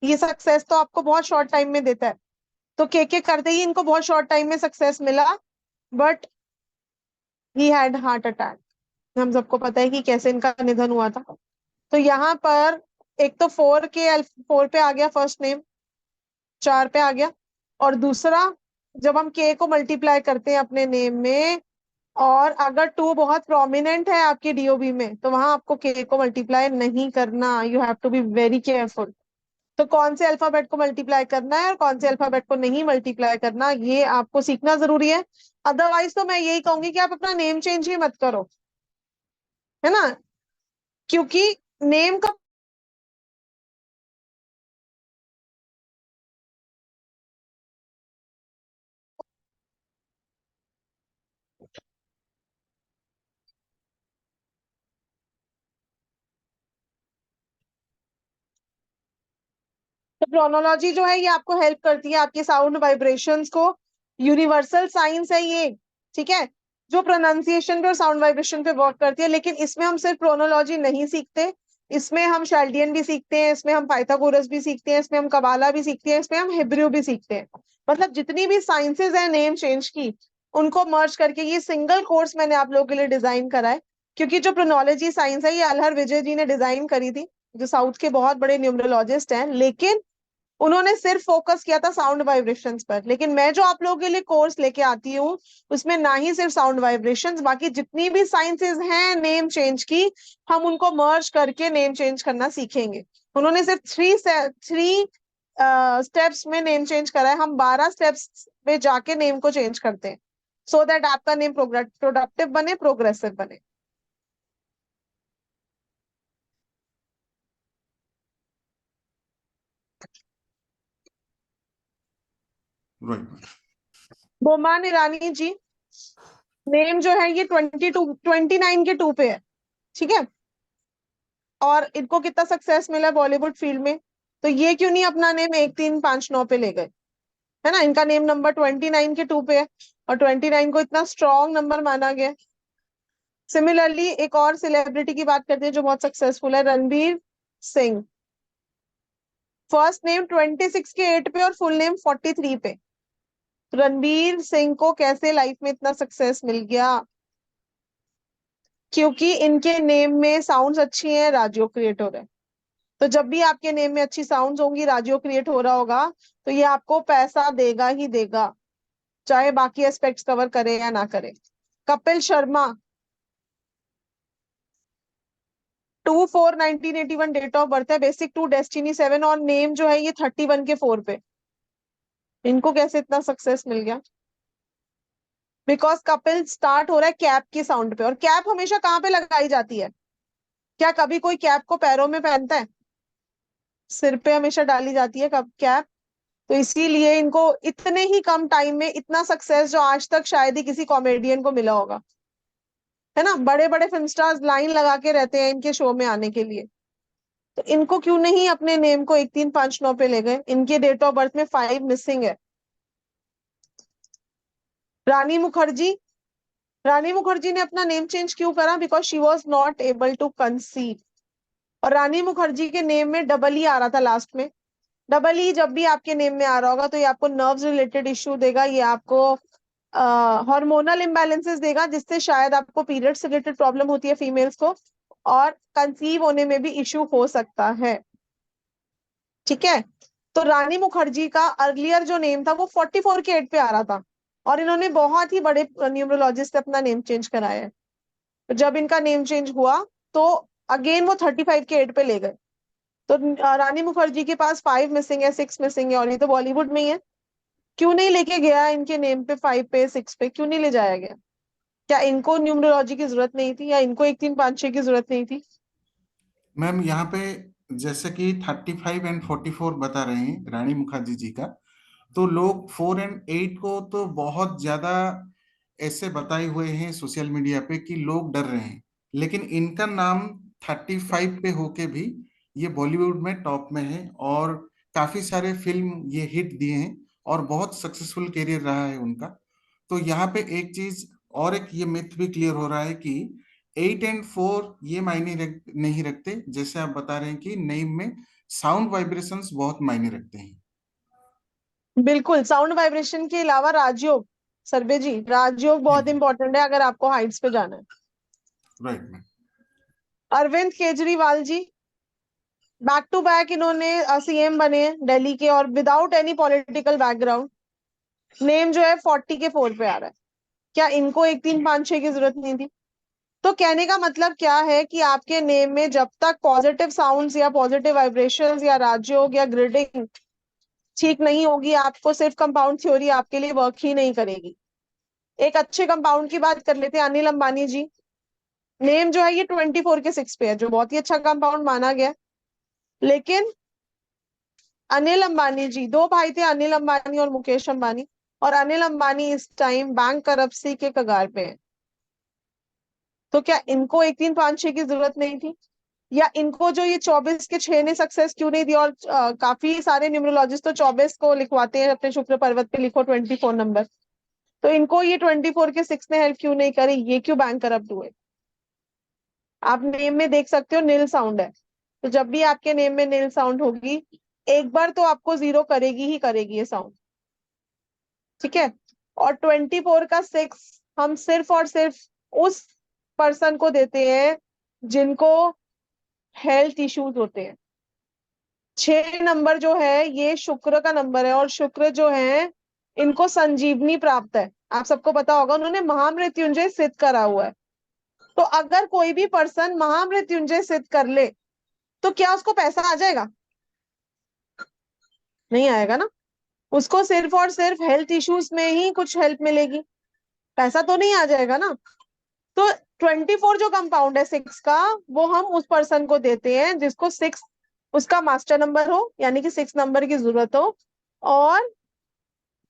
ये सक्सेस तो आपको बहुत शॉर्ट टाइम में देता है, तो के करते ही इनको बहुत शॉर्ट टाइम में सक्सेस मिला, but he had heart attack. हम सबको पता है कि कैसे इनका निधन हुआ था। तो यहाँ पर एक तो 4 पे आ गया फर्स्ट नेम, 4 पे आ गया, और दूसरा जब हम के को मल्टीप्लाई करते हैं अपने नेम में, और अगर 2 बहुत प्रोमिनेंट है आपकी डीओबी में, तो वहां आपको के को मल्टीप्लाई नहीं करना। You have to be very careful. तो कौन से अल्फाबेट को मल्टीप्लाई करना है और कौन से अल्फाबेट को नहीं मल्टीप्लाई करना, ये आपको सीखना जरूरी है। अदरवाइज तो मैं यही कहूंगी कि आप अपना नेम चेंज ही मत करो, है ना, क्योंकि नेम का तो प्रोनोलॉजी जो है ये आपको हेल्प करती है आपके साउंड वाइब्रेशंस को, यूनिवर्सल साइंस है ये, ठीक है, जो प्रोनाउंसिएशन पे और साउंड वाइब्रेशन पे वर्क करती है। लेकिन इसमें हम सिर्फ प्रोनोलॉजी नहीं सीखते, इसमें हम शाल्डियन भी सीखते हैं, इसमें हम पाइथागोरस भी सीखते हैं, इसमें हम कबाला भी सीखते हैं, इसमें हम हिब्रू भी सीखते हैं। मतलब जितनी भी साइंसेज है नेम चेंज की, उनको मर्ज करके ये सिंगल कोर्स मैंने आप लोगों के लिए डिजाइन करा है। क्योंकि जो प्रोनोलॉजी साइंस है ये अलहर विजय जी ने डिजाइन करी थी, जो साउथ के बहुत बड़े न्यूमरोलॉजिस्ट हैं, लेकिन उन्होंने सिर्फ फोकस किया था साउंड वाइब्रेशंस पर। लेकिन मैं जो आप लोगों के लिए कोर्स लेके आती हूँ, उसमें ना ही सिर्फ साउंड वाइब्रेशंस, बाकी जितनी भी साइंसेस हैं नेम चेंज की, हम उनको मर्ज करके नेम चेंज करना सीखेंगे। उन्होंने सिर्फ थ्री स्टेप्स में नेम चेंज करा है, हम 12 स्टेप्स में जाके नेम को चेंज करते हैं, सो दैट आपका नेम प्रोडक्टिव बने, प्रोग्रेसिव बने। राइट। बोमान ईरानी जी, नेम जो है ये 29 के 2 पे है, ठीक है, और इनको कितना सक्सेस मिला बॉलीवुड फील्ड में, तो ये क्यों नहीं अपना नेम 1359 पे ले गए, है ना। इनका नेम नंबर 29 के 2 पे है, और 29 को इतना स्ट्रॉन्ग नंबर माना गया। सिमिलरली एक और सेलिब्रिटी की बात करते हैं जो बहुत सक्सेसफुल है, रणबीर सिंह। फर्स्ट नेम 26 के 8 पे और फुल नेम 43 पे। रणबीर सिंह को कैसे लाइफ में इतना सक्सेस मिल गया, क्योंकि इनके नेम में साउंड्स अच्छी हैं, राजियो क्रिएट हो रहे हैं। तो जब भी आपके नेम में अच्छी साउंड्स होंगी, राजियो क्रिएट हो रहा होगा, तो ये आपको पैसा देगा ही देगा, चाहे बाकी एस्पेक्ट्स कवर करे या ना करे। Kapil Sharma, 2/4/1981 date of birth है, बेसिक 2 डेस्टिनी 7, और नेम जो है ये 31 के 4 पे। इनको कैसे इतना सक्सेस मिल गया, बिकॉज कपिल स्टार्ट हो रहा है कैप की साउंड पे। और कैप हमेशा कहाँ पे लगाई जाती है, क्या कभी कोई कैप को पैरों में पहनता है, सिर पे हमेशा डाली जाती है कब कैप। तो इसीलिए इनको इतने ही कम टाइम में इतना सक्सेस जो आज तक शायद ही किसी कॉमेडियन को मिला होगा, है ना। बड़े बड़े फिल्म स्टार्स लाइन लगा के रहते हैं इनके शो में आने के लिए, तो इनको क्यों नहीं अपने नेम को 1359 पे ले गए। इनके डेट ऑफ बर्थ में 5 मिसिंग है। रानी मुखर्जी, रानी मुखर्जी ने अपना नेम चेंज क्यों करा, because she was not able to conceive. और रानी मुखर्जी के नेम में डबल ई आ रहा था लास्ट में। डबल ई जब भी आपके नेम में आ रहा होगा, तो ये आपको नर्व्स रिलेटेड इश्यू देगा, ये आपको हार्मोनल इम्बैलेंसेस देगा, जिससे शायद आपको पीरियड से रिलेटेड प्रॉब्लम होती है फीमेल्स को, और कंसीव होने में भी इश्यू हो सकता है, ठीक है। तो रानी मुखर्जी का अर्लियर जो नेम था वो 44 के 8 पे आ रहा था, और इन्होंने बहुत ही बड़े न्यूमरोलॉजिस्ट से अपना नेम चेंज कराया है। तो जब इनका नेम चेंज हुआ, तो अगेन वो 35 के 8 पे ले गए। तो रानी मुखर्जी के पास 5 मिसिंग है, 6 मिसिंग है, और ये तो बॉलीवुड में ही है। क्यों नहीं लेके गया इनके नेम पे 5 पे 6 पे, क्यों नहीं ले जाया गया? क्या इनको न्यूमरोलॉजी की जरूरत नहीं थी, या इनको 1356 की जरूरत नहीं थी? मैम यहाँ पे जैसे कि 35 एंड 44 बता रहे हैं रानी मुखर्जी जी का, तो लोग 4 और 8 को तो बहुत ज्यादा ऐसे बताए हुए हैं सोशल मीडिया पे कि लोग डर रहे हैं, लेकिन इनका नाम 35 पे होके भी ये बॉलीवुड में टॉप में है, और काफी सारे फिल्म ये हिट दिए हैं और बहुत सक्सेसफुल करियर रहा है उनका। तो यहाँ पे एक चीज और एक ये मिथ भी क्लियर हो रहा है कि 8 और 4 ये मायने नहीं रखते, जैसे आप बता रहे हैं कि नेम में साउंड वाइब्रेशंस बहुत मायने रखते हैं। बिल्कुल, साउंड वाइब्रेशन के अलावा राजयोग, सर्वे जी, राजयोग बहुत इंपॉर्टेंट है अगर आपको हाइट्स पे जाना है। Right ma'am. Arvind Kejriwal ji back to back इन्होंने सीएम बने दिल्ली के, और without any political background. Name जो है 40 के 4 पे आ रहा है। क्या इनको 1 3 5 6 की जरूरत नहीं थी? तो कहने का मतलब क्या है कि आपके नेम में जब तक पॉजिटिव साउंड्स या पॉजिटिव वाइब्रेशंस या राजयोग या ग्रिडिंग ठीक नहीं होगी, आपको सिर्फ कंपाउंड थ्योरी आपके लिए वर्क ही नहीं करेगी। एक अच्छे कंपाउंड की बात कर लेते हैं, अनिल अंबानी जी। नेम जो है ये 24 के 6 पे है, जो बहुत ही अच्छा कंपाउंड माना गया। लेकिन अनिल अंबानी जी, 2 भाई थे, अनिल अंबानी और मुकेश अंबानी, और अनिल अंबानी इस टाइम बैंक करप्सी के कगार पे है। तो क्या इनको 1 3 5 6 की जरूरत नहीं थी? या इनको जो ये 24 के 6 ने सक्सेस क्यों नहीं दी? और काफी सारे न्यूमरोलॉजिस्ट तो 24 को लिखवाते हैं अपने शुक्र पर्वत पे, लिखो 24 नंबर। तो इनको ये 24 के 6 ने हेल्प क्यों नहीं करी? ये क्यों बैंक करप्ट हुए? आप नेम में देख सकते हो नील साउंड है, तो जब भी आपके नेम में नील साउंड होगी, एक बार तो आपको जीरो करेगी ही करेगी ये साउंड। ठीक है। और 24 का 6 हम सिर्फ और सिर्फ उस पर्सन को देते हैं जिनको हेल्थ इश्यूज होते हैं। 6 नंबर जो है ये शुक्र का नंबर है, और शुक्र जो है इनको संजीवनी प्राप्त है। आप सबको पता होगा, उन्होंने महामृत्युंजय सिद्ध करा हुआ है। तो अगर कोई भी पर्सन महामृत्युंजय सिद्ध कर ले, तो क्या उसको पैसा आ जाएगा? नहीं आएगा ना। उसको सिर्फ और सिर्फ हेल्थ इश्यूज में ही कुछ हेल्प मिलेगी, पैसा तो नहीं आ जाएगा ना। तो 24 जो कंपाउंड है 6 का, वो हम उस पर्सन को देते हैं जिसको 6 उसका मास्टर नंबर हो, यानी कि 6 नंबर की जरूरत हो, और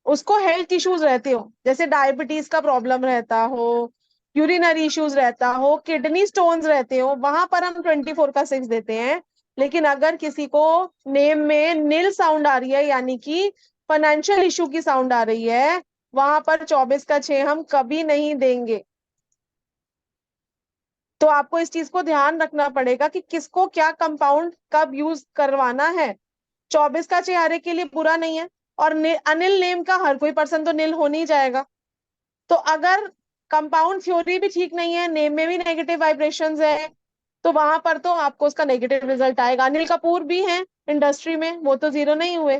उसको हेल्थ इश्यूज रहते हो, जैसे डायबिटीज का प्रॉब्लम रहता हो, यूरिनरी इश्यूज रहता हो, किडनी स्टोन्स रहते हो, वहां पर हम 24 का 6 देते हैं। लेकिन अगर किसी को नेम में नील साउंड आ रही है, यानी कि फाइनेंशियल इशू की साउंड आ रही है, वहां पर 24 का 6 हम कभी नहीं देंगे। तो आपको इस चीज को ध्यान रखना पड़ेगा कि किसको क्या कंपाउंड कब यूज करवाना है। 24 का चेहरे के लिए बुरा नहीं है, और अनिल नेम का हर कोई पर्सन तो नील हो नहीं जाएगा। तो अगर कंपाउंड थ्योरी भी ठीक नहीं है, नेम में भी नेगेटिव वाइब्रेशंस है, तो वहां पर तो आपको उसका नेगेटिव रिजल्ट आएगा। अनिल कपूर भी हैं इंडस्ट्री में, वो तो जीरो नहीं हुए,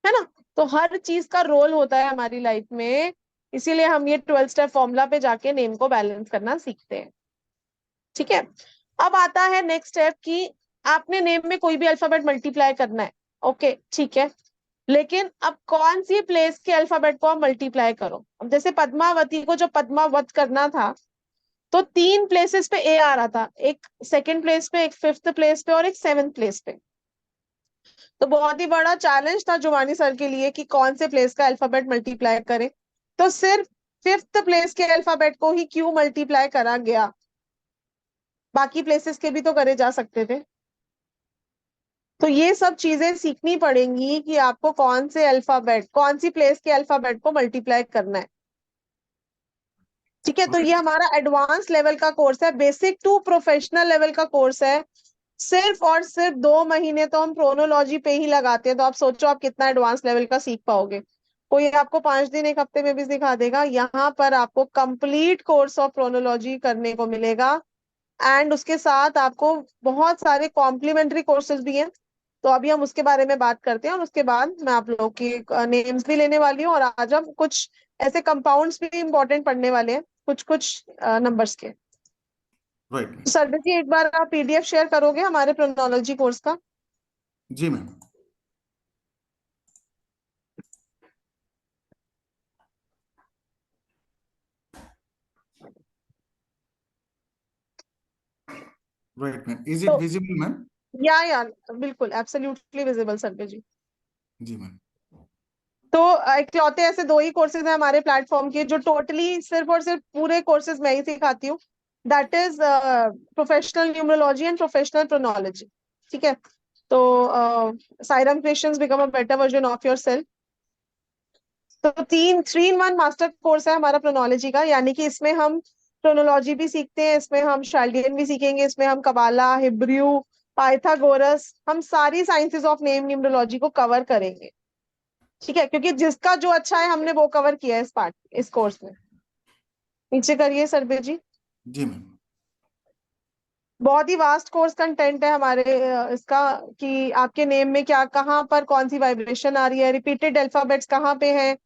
है ना। तो हर चीज का रोल होता है हमारी लाइफ में, इसीलिए हम ये 12 स्टेप फॉर्मूला पे जाके नेम को बैलेंस करना सीखते हैं। ठीक है। अब आता है नेक्स्ट स्टेप कि आपने नेम में कोई भी अल्फाबेट मल्टीप्लाई करना है। ओके, ठीक है। लेकिन अब कौन सी प्लेस के अल्फाबेट को आप मल्टीप्लाई करो? अब जैसे पद्मावती को जो पद्मावत करना था, तो 3 प्लेसेस पे ए आ रहा था, एक सेकंड प्लेस पे, एक 5th प्लेस पे, और एक 7th प्लेस पे। तो बहुत ही बड़ा चैलेंज था जुमानी सर के लिए कि कौन से प्लेस का अल्फाबेट मल्टीप्लाई करे। तो सिर्फ 5th प्लेस के अल्फाबेट को ही क्यों मल्टीप्लाई करा गया? बाकी प्लेसेस के भी तो करे जा सकते थे। तो ये सब चीजें सीखनी पड़ेंगी कि आपको कौन से अल्फाबेट, कौन सी प्लेस के अल्फाबेट को मल्टीप्लाई करना है। ठीक है। तो ये हमारा एडवांस लेवल का कोर्स है, बेसिक टू प्रोफेशनल लेवल का कोर्स है। सिर्फ और सिर्फ 2 महीने तो हम प्रोनोलॉजी पे ही लगाते हैं, तो आप सोचो आप कितना एडवांस लेवल का सीख पाओगे। कोई आपको 5 दिन 1 हफ्ते में भी सिखा देगा, यहाँ पर आपको कंप्लीट कोर्स ऑफ प्रोनोलॉजी करने को मिलेगा। एंड उसके साथ आपको बहुत सारे कॉम्प्लीमेंट्री कोर्सेज भी हैं। तो अभी हम उसके बारे में बात करते हैं, और उसके बाद मैं आप लोगों की नेम्स भी लेने वाली हूँ, और आज हम कुछ ऐसे कंपाउंड्स भी इंपॉर्टेंट पढ़ने वाले हैं, कुछ कुछ नंबर्स के। राइट। सरदार जी, एक बार आप पीडीएफ शेयर करोगे हमारे प्रोनोलॉजी कोर्स का? जी ma'am. Right ma'am, is it तो विजिबल मैम? या बिल्कुल एब्सोल्युटली विजिबल सरदार जी। जी मैम। तो इकलौते ऐसे 2 ही कोर्सेज हैं हमारे प्लेटफॉर्म के जो टोटली सिर्फ और सिर्फ पूरे कोर्सेज मैं ही सिखाती हूँ, that is professional numerology and professional pronology. ठीक है, तो Sairam creations become a better version of yourself. तो 3-in-1 मास्टर कोर्स है हमारा प्रोनोलॉजी का, यानी कि इसमें हम प्रोनोलॉजी भी सीखते हैं, इसमें हम शाल्डियन भी सीखेंगे, इसमें हम कबाला, हिब्रू, पाइथागोरस, हम सारी साइंसेस ऑफ नेम न्यूमरोलॉजी को कवर करेंगे। ठीक है, क्योंकि जिसका जो अच्छा है हमने वो कवर किया है इस कोर्स में। नीचे करिए सरबे जी। जी मैम। बहुत ही वास्ट कोर्स कंटेंट है हमारे इसका, कि आपके नेम में क्या, कहाँ पर कौन सी वाइब्रेशन आ रही है, रिपीटेड अल्फाबेट्स कहाँ पे है,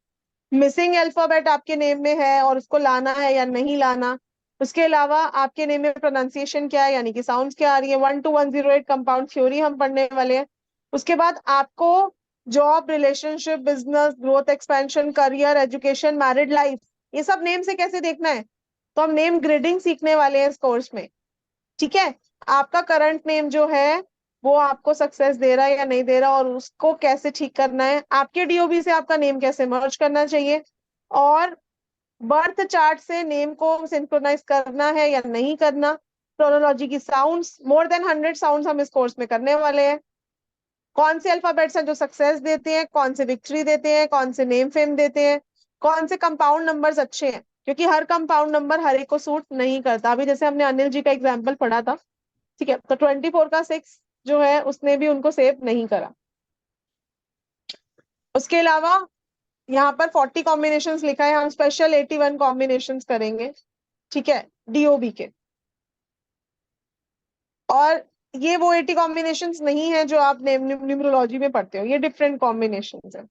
मिसिंग अल्फाबेट आपके नेम में है और उसको लाना है या नहीं लाना। उसके अलावा आपके नेम में प्रोनाउंसिएशन क्या है, यानी कि साउंड्स क्या आ रही है। 1 to 108 कंपाउंड थ्योरी हम पढ़ने वाले हैं। उसके बाद आपको job, relationship, business, growth, expansion, career, education, married life, ये सब नेम से कैसे देखना है, तो हम नेम ग्रिडिंग सीखने वाले हैं इस कोर्स में। ठीक है, आपका करंट नेम जो है वो आपको सक्सेस दे रहा है या नहीं दे रहा, और उसको कैसे ठीक करना है, आपके डीओबी से आपका नेम कैसे मर्ज करना चाहिए, और बर्थ चार्ट से नेम को सिंक्रोनाइज करना है या नहीं करना। प्रोनोलॉजी की साउंड्स, मोर देन 100 साउंड्स हम इस कोर्स में करने वाले हैं। कौन से अल्फाबेट्स हैं जो सक्सेस देते हैं, कौन से विक्ट्री देते हैं, कौन से नेम फेम देते हैं, कौन से कंपाउंड नंबर्स अच्छे हैं, क्योंकि हर कंपाउंड नंबर हर एक को सूट नहीं करता। अभी जैसे हमने अनिल जी का एग्जाम्पल पढ़ा था, ठीक है, तो 24 का 6 जो है उसने भी उनको सेव नहीं करा। उसके अलावा यहाँ पर 40 कॉम्बिनेशंस लिखा है, हम स्पेशल 81 कॉम्बिनेशंस करेंगे। ठीक है, डीओबी के। और ये वो 80 कॉम्बिनेशंस नहीं है जो आप न्यूमरोलॉजी में पढ़ते हो, ये डिफरेंट कॉम्बिनेशंस है।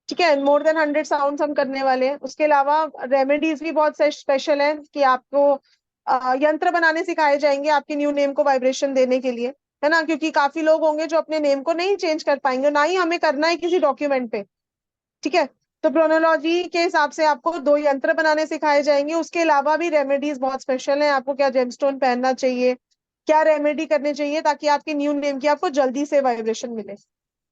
ठीक है, मोर देन 100 साउंड्स हम करने वाले हैं। उसके अलावा रेमेडीज भी बहुत स्पेशल है, कि आपको यंत्र बनाने सिखाए जाएंगे आपके न्यू नेम को वाइब्रेशन देने के लिए, है ना, क्योंकि काफी लोग होंगे जो अपने नेम को नहीं चेंज कर पाएंगे, ना ही हमें करना है किसी डॉक्यूमेंट पे। ठीक है, तो प्रोनोलॉजी के हिसाब से आपको 2 यंत्र बनाने सिखाए जाएंगे। उसके अलावा भी रेमेडीज बहुत स्पेशल है, आपको क्या जेमस्टोन पहनना चाहिए, क्या रेमेडी करनी चाहिए ताकि आपके न्यू नेम की आपको जल्दी से वाइब्रेशन मिले।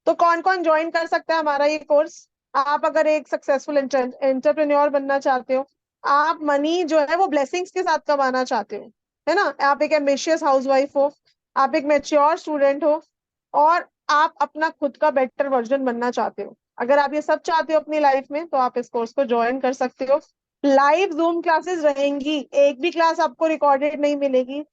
तो कौन कौन ज्वाइन कर सकता है हमारा ये कोर्स? आप अगर एक सक्सेसफुल एंटरप्रेन्योर बनना चाहते हो, आप मनी जो है वो ब्लेसिंग्स के साथ कमाना चाहते हो, है ना, आप एक एम्बिशियस हाउसवाइफ हो, आप एक मैच्योर स्टूडेंट हो, और आप अपना खुद का बेटर वर्जन बनना चाहते हो, अगर आप ये सब चाहते हो अपनी लाइफ में, तो आप इस कोर्स को ज्वाइन कर सकते हो। लाइव जूम क्लासेस रहेंगी, एक भी क्लास आपको रिकॉर्डेड नहीं मिलेगी।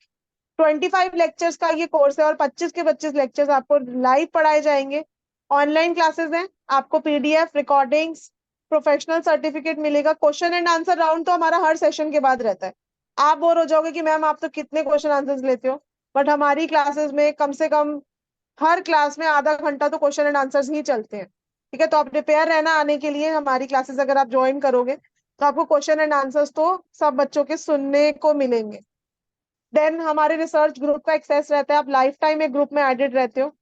25 लेक्चर्स का ये कोर्स है और 25 के 25 लेक्चर्स आपको लाइव पढ़ाए जाएंगे। ऑनलाइन क्लासेस हैं, आपको पीडीएफ, रिकॉर्डिंग्स, प्रोफेशनल सर्टिफिकेट मिलेगा। क्वेश्चन एंड आंसर राउंड तो हमारा हर सेशन के बाद रहता है। आप बोर हो जाओगे कि मैम आप तो कितने क्वेश्चन आंसर्स लेते हो, बट हमारी क्लासेस में कम से कम हर क्लास में आधा घंटा तो क्वेश्चन एंड आंसर्स ही चलते हैं। ठीक है, तो आप प्रिपेयर रहना आने के लिए। हमारी क्लासेस अगर आप ज्वाइन करोगे तो आपको क्वेश्चन एंड आंसर्स तो सब बच्चों के सुनने को मिलेंगे। देन हमारे रिसर्च ग्रुप का एक्सेस रहता है, आप लाइफ टाइम एक ग्रुप में एडेड रहते हो,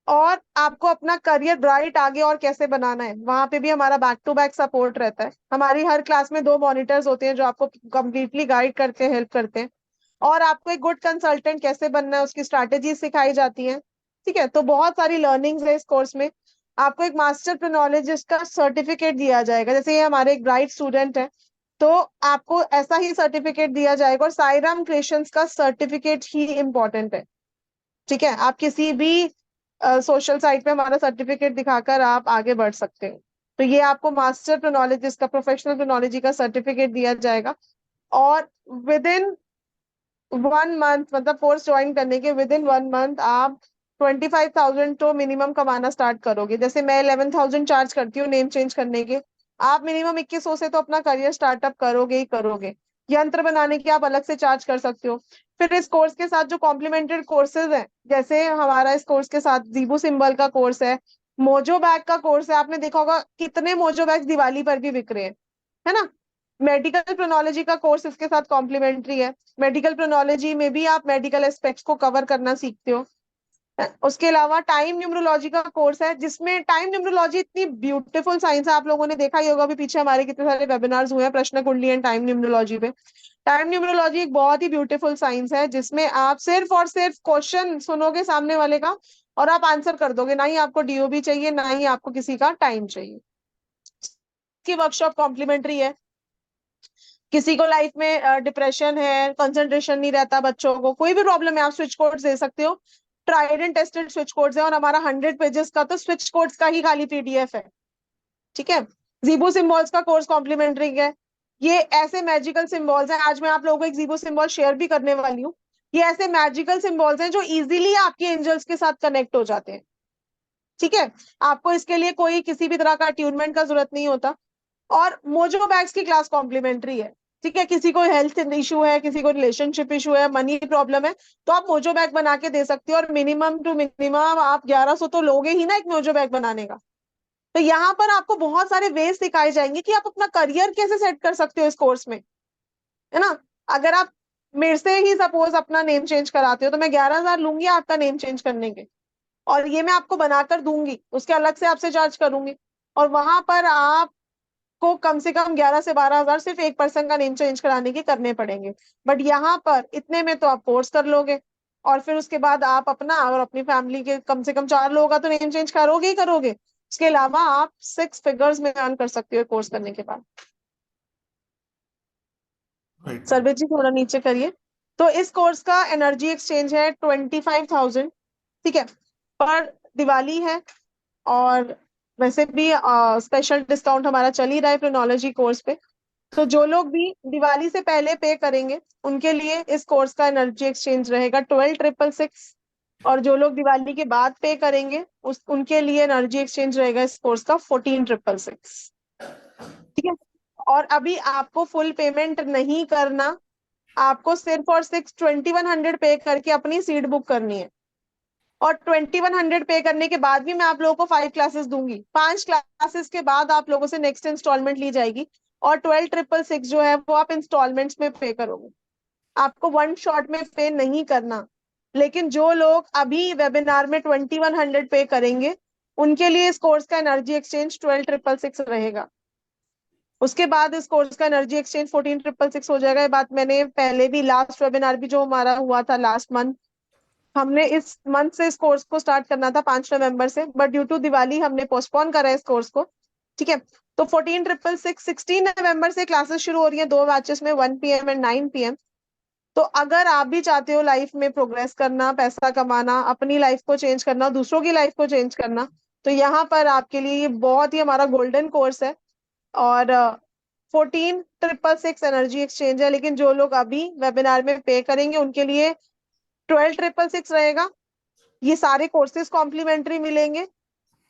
और आपको अपना करियर ब्राइट आगे और कैसे बनाना है, वहां पे भी हमारा बैक टू बैक सपोर्ट रहता है। हमारी हर क्लास में 2 मॉनिटर्स होते हैं जो आपको कंप्लीटली गाइड करते हैं, हेल्प करते हैं, और आपको एक गुड कंसल्टेंट कैसे बनना है उसकी स्ट्रैटेजी सिखाई जाती है। ठीक है, तो बहुत सारी लर्निंग्स है इस कोर्स में। आपको एक मास्टर प्रोनोलॉजिस्ट का सर्टिफिकेट दिया जाएगा, जैसे ये हमारे एक ब्राइट स्टूडेंट है, तो आपको ऐसा ही सर्टिफिकेट दिया जाएगा, और साइराम क्रिएशंस का सर्टिफिकेट ही इंपॉर्टेंट है। ठीक है, आप किसी भी सोशल साइट पे हमारा सर्टिफिकेट दिखाकर आप आगे बढ़ सकते हो। तो ये आपको मास्टर प्रोनोलॉजिस्ट का, प्रोफेशनल प्रोनोलॉजी का सर्टिफिकेट दिया जाएगा, और विद इन 1 मंथ, मतलब कोर्स ज्वाइन करने के विद इन 1 मंथ आप 25,000 तो मिनिमम कमाना स्टार्ट करोगे। जैसे मैं 11,000 चार्ज करती हूँ नेम चेंज करने के, आप मिनिमम 2100 से तो अपना करियर स्टार्टअप करोगे ही करोगे। यंत्र बनाने की आप अलग से चार्ज कर सकते हो। फिर इस कोर्स के साथ जो कॉम्प्लीमेंट्री कोर्सेज हैं, जैसे हमारा इस कोर्स के साथ जीबू सिंबल का कोर्स है, मोजो बैग का कोर्स है, आपने देखा होगा कितने मोजो बैग दिवाली पर भी बिक रहे हैं, है ना। मेडिकल प्रोनोलॉजी का कोर्स इसके साथ कॉम्प्लीमेंट्री है। मेडिकल प्रोनोलॉजी में भी आप मेडिकल एस्पेक्ट्स को कवर करना सीखते हो। उसके अलावा टाइम न्यूमरोलॉजी का कोर्स है, जिसमें टाइम न्यूमरोलॉजी इतनी ब्यूटीफुल साइंस है, आप लोगों ने देखा ही होगा अभी पीछे हमारे कितने सारे वेबिनार्स हुए हैं प्रश्न कुंडली एंड टाइम न्यूमरोलॉजी पे। टाइम न्यूमरोलॉजी एक बहुत ही ब्यूटीफुल साइंस है, जिसमें आप सिर्फ और सिर्फ क्वेश्चन सुनोगे सामने वाले का और आप आंसर कर दोगे, ना ही आपको डीओबी चाहिए, ना ही आपको किसी का टाइम चाहिए। की वर्कशॉप कॉम्प्लीमेंट्री है। किसी को लाइफ में डिप्रेशन है, कंसंट्रेशन नहीं रहता, बच्चों को कोई भी प्रॉब्लम है, आप स्विच कोड्स दे सकते हो। Tried and tested switch codes है, और हमारा 100 पेजेस का तो स्विच कोड्स का ही खाली पीडीएफ है। ठीक है। जीबो सिंबल्स का कोर्स कॉम्प्लीमेंट्री है। ये ऐसे मैजिकल सिंबल्स हैं, आज मैं आप लोगों को एक जीबो सिंबल शेयर भी करने वाली हूँ। ये ऐसे मैजिकल सिंबल्स हैं जो इजीली आपके एंजल्स के साथ कनेक्ट हो जाते हैं। ठीक है। आपको इसके लिए कोई किसी भी तरह का ट्यूनमेंट का जरूरत नहीं होता। और मोजो बैग्स की क्लास कॉम्प्लीमेंट्री है। ठीक है। किसी को हेल्थ इशू है, किसी को रिलेशनशिप इशू है, मनी प्रॉब्लम है, तो आप मोजो बैग बना के दे सकते हो। और मिनिमम टू मिनिमम आप 1100 तो लोगे ही ना एक मोजो बैग बनाने का। तो यहाँ पर आपको बहुत सारे वेज सिखाए जाएंगे कि आप अपना करियर कैसे सेट कर सकते हो इस कोर्स में, है ना। अगर आप मेरे से ही सपोज अपना नेम चेंज कराते हो तो मैं 11,000 लूंगी आपका नेम चेंज करने के, और ये मैं आपको बनाकर दूंगी, उसके अलग से आपसे चार्ज करूंगी। और वहां पर आपको कम से कम 11 से 12,000 सिर्फ एक पर्सन का नेम चेंज कराने के करने पड़ेंगे। बट यहाँ पर इतने में तो आप कोर्स कर लोगे, और फिर उसके बाद आप अपना और अपनी फैमिली के कम से कम 4 लोगों का तो नेम चेंज करोगे ही करोगे। उसके अलावा आप 6 फिगर्स में अर्न कर सकते हो कोर्स करने के बाद। Right. सर्वे जी थोड़ा नीचे करिए। तो इस कोर्स का एनर्जी एक्सचेंज है 25,000। ठीक है। पर दिवाली है, और वैसे भी स्पेशल डिस्काउंट हमारा चल ही रहा है प्रोनोलॉजी कोर्स पे। तो जो लोग भी दिवाली से पहले पे करेंगे उनके लिए इस कोर्स का एनर्जी एक्सचेंज रहेगा 12,666। और जो लोग दिवाली के बाद पे करेंगे उनके लिए एनर्जी एक्सचेंज रहेगा इस कोर्स का 14,666। ठीक है। और अभी आपको फुल पेमेंट नहीं करना, आपको सिर्फ और सिर्फ 2100 पे करके अपनी सीट बुक करनी है। और 2100 पे करने के बाद भी मैं आप लोगों को 5 क्लासेस दूंगी। 5 क्लासेस के बाद आप लोगों से नेक्स्ट इंस्टॉलमेंट ली जाएगी, और 12,666 जो है वो आप इंस्टॉलमेंट्स में पे करोगे, आपको वन शॉट में पे नहीं करना। लेकिन जो लोग अभी वेबिनार में 2100 पे करेंगे उनके लिए इस कोर्स का एनर्जी एक्सचेंज 12,666 रहेगा। उसके बाद इस कोर्स का एनर्जी एक्सचेंज 14,666 हो जाएगा। ये बात मैंने पहले भी, लास्ट वेबिनार भी जो हमारा हुआ था लास्ट मंथ, हमने इस मंथ से इस कोर्स को स्टार्ट करना था 5 नवंबर से, बट ड्यू टू दिवाली हमने पोस्टपोन करा है इस कोर्स को। ठीक है। तो 14,666 16 नवंबर से क्लासेस शुरू हो रही हैं 2 बैचेस में, 1 PM एंड 9 PM। तो अगर आप भी चाहते हो लाइफ में प्रोग्रेस करना, पैसा कमाना, अपनी लाइफ को चेंज करना, दूसरों की लाइफ को चेंज करना, तो यहाँ पर आपके लिए ये बहुत ही हमारा गोल्डन कोर्स है। और 14,666 एनर्जी एक्सचेंज है। लेकिन जो लोग अभी वेबिनार में पे करेंगे उनके लिए 12,666 रहेगा। ये सारे कोर्सेज कॉम्प्लीमेंट्री मिलेंगे,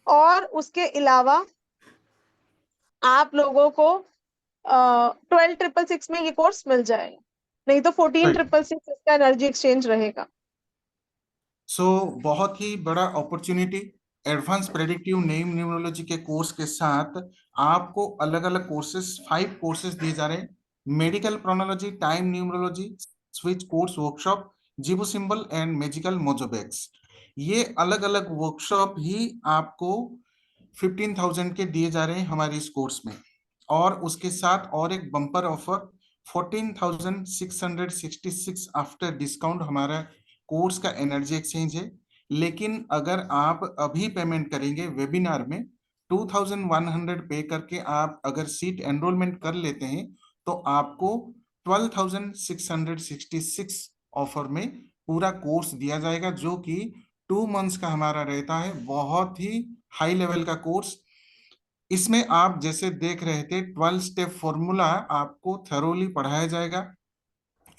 और उसके अलावा आप लोगों को 12,666 में ये कोर्स मिल जाएगा, नहीं तो 14,666 इसका एनर्जी एक्सचेंज रहेगा। सो बहुत ही बड़ा opportunity, advance predictive name numerology के कोर्स के साथ आपको अलग अलग कोर्सेज, 5 कोर्सेज दिए जा रहे हैं। Medical pronology, time numerology, switch course workshop, Zibu symbol and magical mojo bags. ये अलग अलग वर्कशॉप ही आपको 15,000 के दिए जा रहे हैं हमारे इस कोर्स में। और उसके साथ और एक बम्पर ऑफर 14,666 आफ्टर डिस्काउंट हमारा कोर्स का एनर्जी एक्सचेंज है। लेकिन अगर आप अभी पेमेंट करेंगे वेबिनार में 2,100 पे करके आप अगर सीट एनरोलमेंट कर लेते हैं तो आपको 12,666 ऑफर में पूरा कोर्स दिया जाएगा, जो कि 2 मंथ्स का हमारा रहता है। बहुत ही हाई लेवल का कोर्स। इसमें आप जैसे देख रहे थे 12 स्टेप फॉर्मूला आपको थरोली पढ़ाया जाएगा।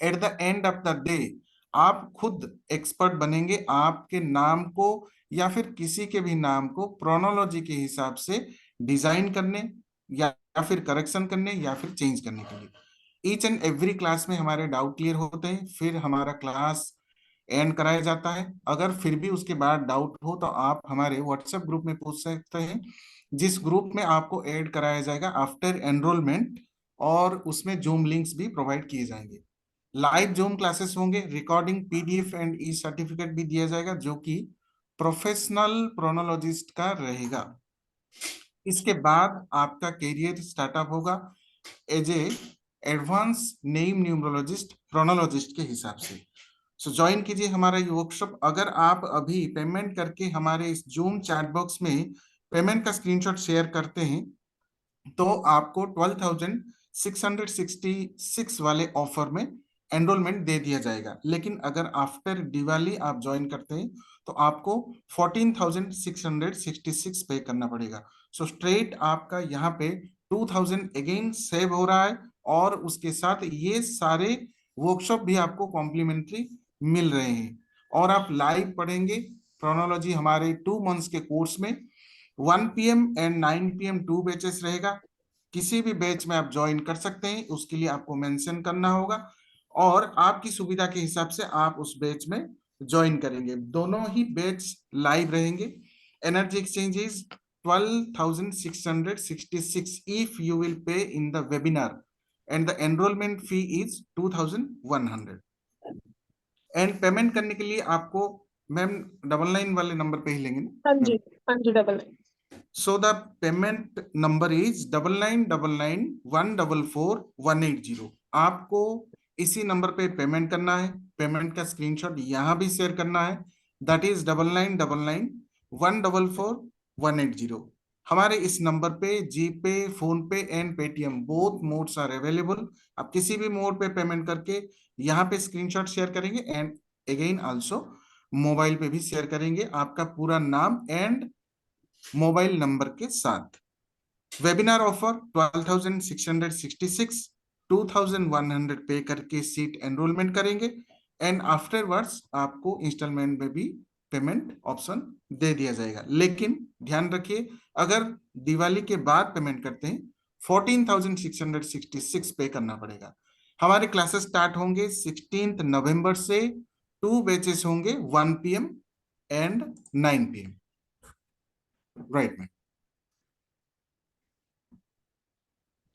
At the end of the day आप खुद एक्सपर्ट बनेंगे, आपके नाम को या फिर किसी के भी नाम को प्रोनोलॉजी के हिसाब से डिजाइन करने या फिर करेक्शन करने या फिर चेंज करने के लिए। ईच एंड एवरी क्लास में हमारे डाउट क्लियर होते हैं, फिर हमारा क्लास एंड कराया जाता है। अगर फिर भी उसके बाद डाउट हो तो आप हमारे व्हाट्सएप ग्रुप में पूछ सकते हैं, जिस ग्रुप में आपको ऐड कराया जाएगा आफ्टर एनरोलमेंट, और उसमें जूम लिंक्स भी प्रोवाइड किए जाएंगे। लाइव जूम क्लासेस होंगे, recording, PDF and E certificate भी दिया जाएगा, जो कि प्रोफेशनल प्रोनोलॉजिस्ट का रहेगा। इसके बाद आपका करियर स्टार्टअप होगा as a advance name numerologist, pronologist के हिसाब से। सो ज्वाइन कीजिए हमारा ये वर्कशॉप। अगर आप अभी पेमेंट करके हमारे इस जूम चैट बॉक्स में पेमेंट का स्क्रीनशॉट शेयर करते हैं तो आपको 12,666 वाले ऑफर में एनरोलमेंट दे दिया जाएगा। लेकिन अगर आफ्टर दिवाली आप ज्वाइन करते हैं तो आपको 14,666 पे करना पड़ेगा। सो स्ट्रेट आपका यहाँ पे 2,000 अगेन सेव हो रहा है, और उसके साथ ये सारे वर्कशॉप भी आपको कॉम्प्लीमेंट्री मिल रहे हैं। और आप लाइव पढ़ेंगे प्रोनोलॉजी हमारे 2 मंथ्स के कोर्स में। 1 PM एंड 9 PM 2 बैचेस रहेगा। किसी भी बैच में आप ज्वाइन कर सकते हैं, उसके लिए आपको मेंशन करना होगा, और आपकी सुविधा के हिसाब से आप उस बैच में ज्वाइन करेंगे। दोनों ही बैच लाइव रहेंगे। Energy exchange is 12,666 if you will pay in the webinar, and the enrollment fee is 2,100। And payment करने के लिए आपको मैम 99 वाले नंबर पे ही लेंगे ना? हाँ जी, हाँ जी, 99। So the payment number is 9999144180। आपको इसी नंबर पे पेमेंट करना है। पेमेंट का स्क्रीनशॉट यहाँ भी शेयर करना है। That is 9999144180। हमारे इस नंबर पे GPay, PhonePe and Paytm both modes are available. आप किसी भी मोड पे पेमेंट करके यहाँ पे स्क्रीनशॉट शेयर करेंगे, एंड अगेन आल्सो मोबाइल पे भी शेयर करेंगे आपका पूरा नाम एंड मोबाइल नंबर के साथ। वेबिनार ऑफर 12,666, 2,100 पे करके सीट एनरोलमेंट करेंगे, एंड आफ्टरवर्ड्स आपको इंस्टॉलमेंट में भी पेमेंट ऑप्शन दे दिया जाएगा। लेकिन ध्यान रखिए, अगर दिवाली के बाद पेमेंट करते हैं 14,666 पे करना पड़ेगा। हमारे क्लासेस स्टार्ट होंगे 16 नवंबर से। 2 बैचेस होंगे, 1 PM and 9 PM। Right ma'am.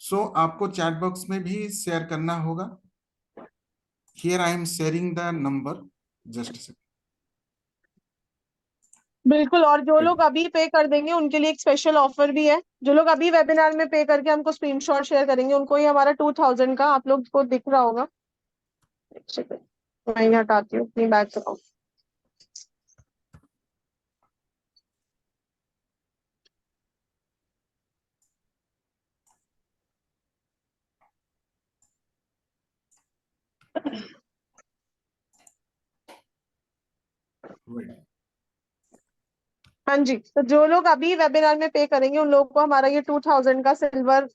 So आपको चैट बॉक्स में भी शेयर करना होगा। Here I am sharing the number, just बिल्कुल, और जो लोग अभी पे कर देंगे उनके लिए एक स्पेशल ऑफर भी है। जो लोग अभी वेबिनार में पे करके हमको स्क्रीनशॉट शेयर करेंगे उनको ही हमारा 2000 का, आप लोग को दिख रहा होगा। मैं हटाती हूँ अपनी बैकग्राउंड। हाँ जी, तो जो लोग अभी वेबिनार में पे करेंगे उन लोगों को हमारा ये 2000 का सिल्वर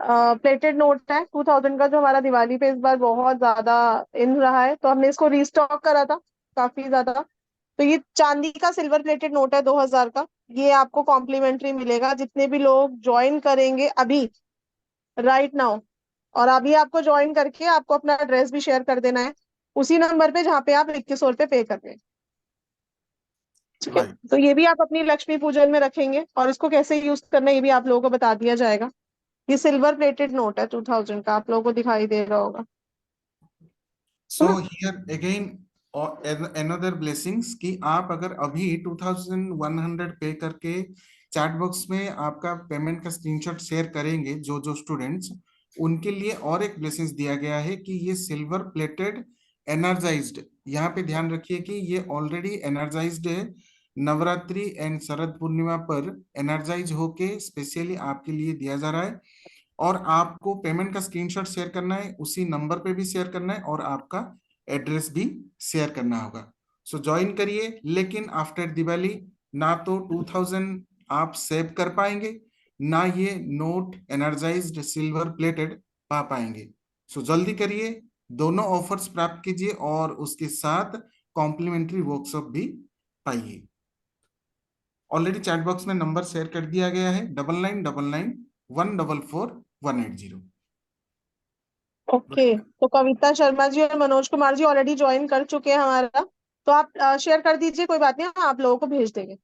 प्लेटेड नोट है। 2000 का जो हमारा दिवाली पे इस बार बहुत ज्यादा इन रहा है, तो हमने इसको रीस्टॉक करा था काफी ज्यादा। तो ये चांदी का सिल्वर प्लेटेड नोट है 2000 का। ये आपको कॉम्प्लीमेंट्री मिलेगा जितने भी लोग ज्वाइन करेंगे अभी, राइट नाउ। और अभी आपको ज्वाइन करके आपको अपना एड्रेस भी शेयर कर देना है उसी नंबर पे जहाँ पे आप 2100 रुपये पे कर रहे हैं। ठीक है, राइट। तो ये भी आप अपनी लक्ष्मी पूजन में रखेंगे, और इसको कैसे यूज करना है ये भी आप लोगों को बता दिया जाएगा। ये सिल्वर प्लेटेड नोट है 2000 का, आप लोगों को दिखाई दे रहा होगा, है सो ना? हियर अगेन अनदर ब्लेसिंग्स कि आप अगर अभी 2,100 पे करके चैट बॉक्स में आपका पेमेंट का स्क्रीनशॉट शेयर करेंगे, जो जो स्टूडेंट्स, उनके लिए और एक ब्लेसिंग्स दिया गया है कि ये सिल्वर प्लेटेड एनर्जाइज्ड। यहाँ पे ध्यान रखिए कि ये ऑलरेडी एनर्जाइज्ड है। नवरात्रि एंड शरद पूर्णिमा पर एनर्जाइज होके स्पेशली आपके लिए दिया जा रहा है। और आपको पेमेंट का स्क्रीनशॉट शेयर करना है, उसी नंबर पे भी शेयर करना है, और आपका एड्रेस भी शेयर करना होगा। सो ज्वाइन करिए। लेकिन आफ्टर दिवाली ना तो 2,000 आप सेव कर पाएंगे, ना ये नोट एनर्जाइज्ड सिल्वर प्लेटेड पा पाएंगे। सो जल्दी करिए, दोनों ऑफर्स प्राप्त कीजिए, और उसके साथ कॉम्प्लीमेंट्री वर्कशॉप भी पाइए। ऑलरेडी चैट बॉक्स में नंबर शेयर कर दिया गया है, 9999144180। ओके, तो कविता शर्मा जी और मनोज कुमार जी ऑलरेडी ज्वाइन कर चुके हैं हमारा, तो आप शेयर कर दीजिए, कोई बात नहीं, हम आप लोगों को भेज देंगे।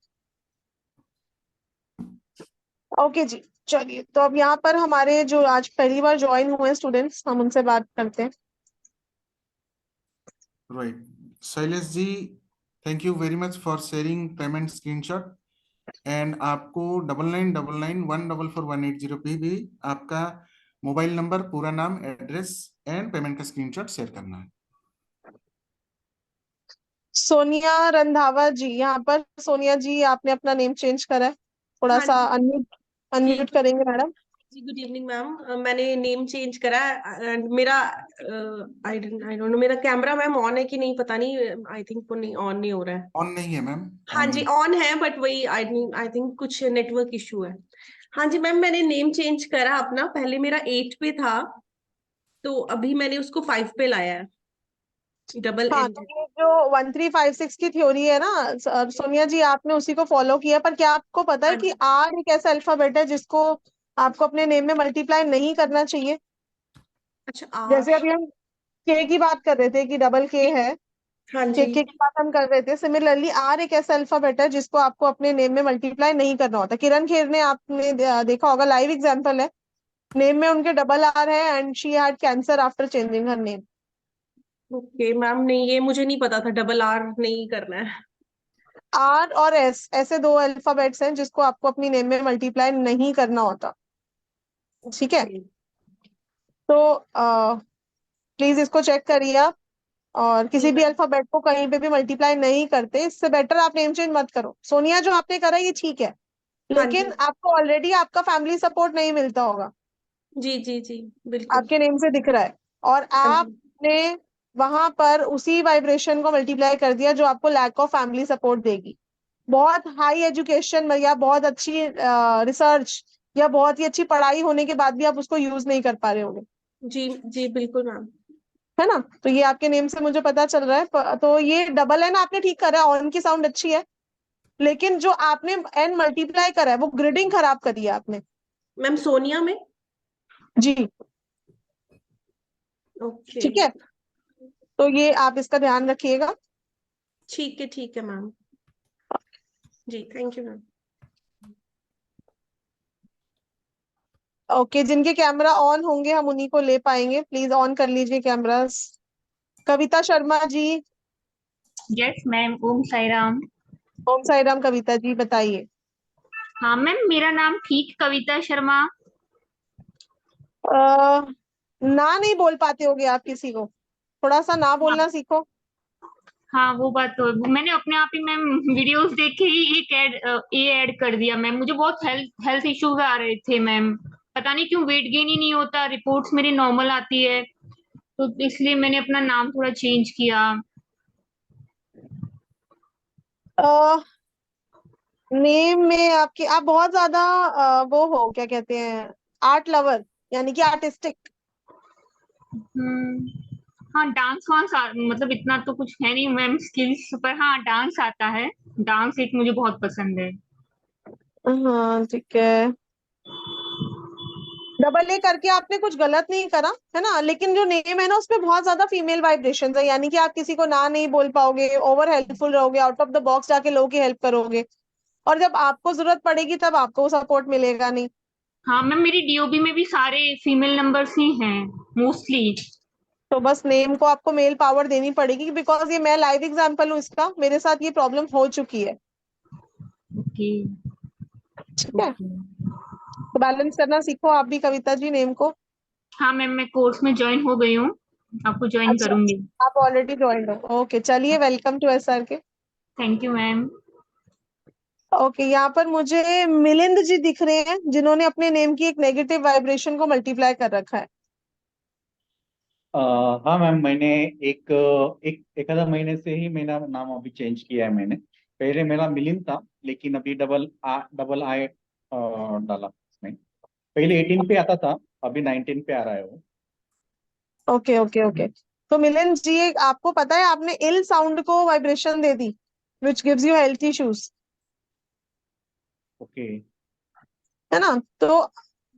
ओके जी, चलिए, तो अब यहाँ पर हमारे जो आज पहली बार ज्वाइन हुए हैं स्टूडेंट्स, हम उनसे बात करते हैं। Right, Shailesh ji, thank you very much for sharing payment screenshot. And आपको 9999144180 पे भी आपका मोबाइल नंबर, पूरा नाम, एड्रेस एंड पेमेंट का स्क्रीनशॉट शेयर करना है। सोनिया रंधावा जी, यहाँ पर सोनिया जी आपने अपना नेम चेंज करा है, थोड़ा हाँ सा जी, अनम्यूट ठीक अनम्यूट है। करेंगे मैडम। जी गुड इवनिंग मैम। मैंने नेम चेंज करा एंड मेरा आई डोंट नो मेरा कैमरा मैम ऑन है कि नहीं पता नहीं। आई थिंक वो नहीं ऑन नहीं हो रहा है। ऑन नहीं है मैम, हाँ ऑन जी नहीं। ऑन है बट वही आई थिंक कुछ नेटवर्क इशू है। हाँ जी मैम मैंने नेम चेंज करा अपना। पहले मेरा 8 पे था तो अभी मैंने उसको 5 पे लाया है। डबल हाँ, एन। तो ये जो 1356 की थ्योरी है ना, सोनिया जी, आपने उसी को फॉलो किया। पर क्या आपको पता है हाँ कि जी। आर एक ऐसा अल्फाबेट है जिसको आपको अपने नेम में मल्टीप्लाई नहीं करना चाहिए? अच्छा आर। जैसे अभी हम के की बात कर रहे थे कि डबल के है, हाँ के जी। की बात हम कर रहे थे। सिमिलरली आर एक ऐसा अल्फाबेट है जिसको आपको अपने नेम में मल्टीप्लाई नहीं करना होता। किरण खेर ने आपने देखा होगा, लाइव एग्जांपल है। नेम में उनके डबल आर है and she had cancer after changing her name. Okay ma'am नहीं ये मुझे नहीं पता था डबल आर नहीं करना है। आर और एस ऐसे दो अल्फाबेट्स हैं जिसको आपको अपनी नेम में मल्टीप्लाई नहीं करना होता। ठीक है, तो प्लीज इसको चेक करिए आप। और जी किसी भी मैम। अल्फाबेट को कहीं पे भी मल्टीप्लाई नहीं करते। इससे बेटर आप नेम चेंज मत करो। सोनिया, जो आपने करा ये ठीक है, हाँ जी। लेकिन आपको ऑलरेडी आपका फैमिली सपोर्ट नहीं मिलता होगा, जी जी जी बिल्कुल। आपके नेम से दिख रहा है। और हाँ जी। आपने वहां पर उसी वाइब्रेशन को मल्टीप्लाई कर दिया जो आपको लैक ऑफ फैमिली सपोर्ट देगी। बहुत हाई एजुकेशन या बहुत अच्छी रिसर्च या बहुत ही अच्छी पढ़ाई होने के बाद भी आप उसको यूज नहीं कर पा रहे होगे, जी जी बिल्कुल मैम। है ना? तो ये आपके नेम से मुझे पता चल रहा है। तो ये डबल एन आपने ठीक करा है, ऑन की साउंड अच्छी है, लेकिन जो आपने एन मल्टीप्लाई करा है वो ग्रिडिंग खराब करी है आपने। मैम सोनिया में। जी, ओके। ठीक है, तो ये आप इसका ध्यान रखिएगा। ठीक है मैम। जी थैंक यू मैम। ओके, जिनके कैमरा ऑन होंगे हम उन्हीं को ले पाएंगे। प्लीज ऑन कर लीजिए cameras. Kavita Sharma ji. Yes ma'am, ओम साई राम। ओम साई राम। कविता जी बताइए। हाँ मैम, मेरा नाम ठीक कविता शर्मा। ना नहीं बोल पाते होगे आप किसी को, थोड़ा सा ना हाँ बोलना सीखो। हाँ, वो बात तो है। मैंने अपने आप ही मैम वीडियोस देख के ही एक ये ऐड कर दिया मैम। मुझे बहुत हेल्थ इश्यूज आ रहे थे मैम। पता नहीं क्यों वेट गेन ही नहीं होता, रिपोर्ट्स मेरी नॉर्मल आती है, तो इसलिए मैंने अपना नाम थोड़ा चेंज किया। नेम में आपकी, आप बहुत ज्यादा वो हो, क्या कहते हैं, आर्ट लवर, यानी कि आर्टिस्टिक। हाँ डांस वांस मतलब इतना तो कुछ है नहीं मैम स्किल्स, पर हाँ डांस आता है। डांस एक मुझे बहुत पसंद है। हाँ ठीक है। डबल ए करके आपने कुछ गलत नहीं करा, है ना? लेकिन जो नेम है ना उसमें बहुत ज्यादा फीमेल वाइब्रेशंस है, यानी कि आप किसी को ना नहीं बोल पाओगे, ओवर हेल्पफुल रहोगे, आउट ऑफ द बॉक्स जाके लोगों की हेल्प करोगे, और जब आपको जरूरत पड़ेगी तब आपको सपोर्ट मिलेगा नहीं। हाँ मैम, मेरी डीओबी में भी सारे फीमेल नंबर्स ही हैं मोस्टली। तो बस नेम को आपको मेल पावर देनी पड़ेगी, बिकॉज ये मैं लाइव एग्जांपल हूँ इसका, मेरे साथ ये प्रॉब्लम हो चुकी है। ओके। ठीक है, ओके। तो बैलेंस करना सीखो आप भी कविता जी नेम को। हाँ मैम, मैं कोर्स में ज्वाइन हो गई हूँ, आपको ज्वाइन अच्छा, करूंगी। आप ऑलरेडी ज्वाइन हो? ओके, चलिए, वेलकम टू एसआर के। Thank you ma'am. ओके, यहाँ पर मुझे मिलिंद जी दिख रहे हैं जिन्होंने अपने नेम की एक नेगेटिव वाइब्रेशन को मल्टीप्लाई कर रखा है। हाँ मैम, मैंने एक आधा महीने से ही मेरा नाम अभी चेंज किया है मैंने। पहले मेरा मिलिंद था, लेकिन अभी डबल आई डाला इसमें। पहले 18 पे आता था, अभी 19 पे आ रहा है वो। ओके ओके ओके, तो मिलिंद जी, आपको पता है आपने इल साउंड को vibration they the, which gives you health issues, okay. है ना? तो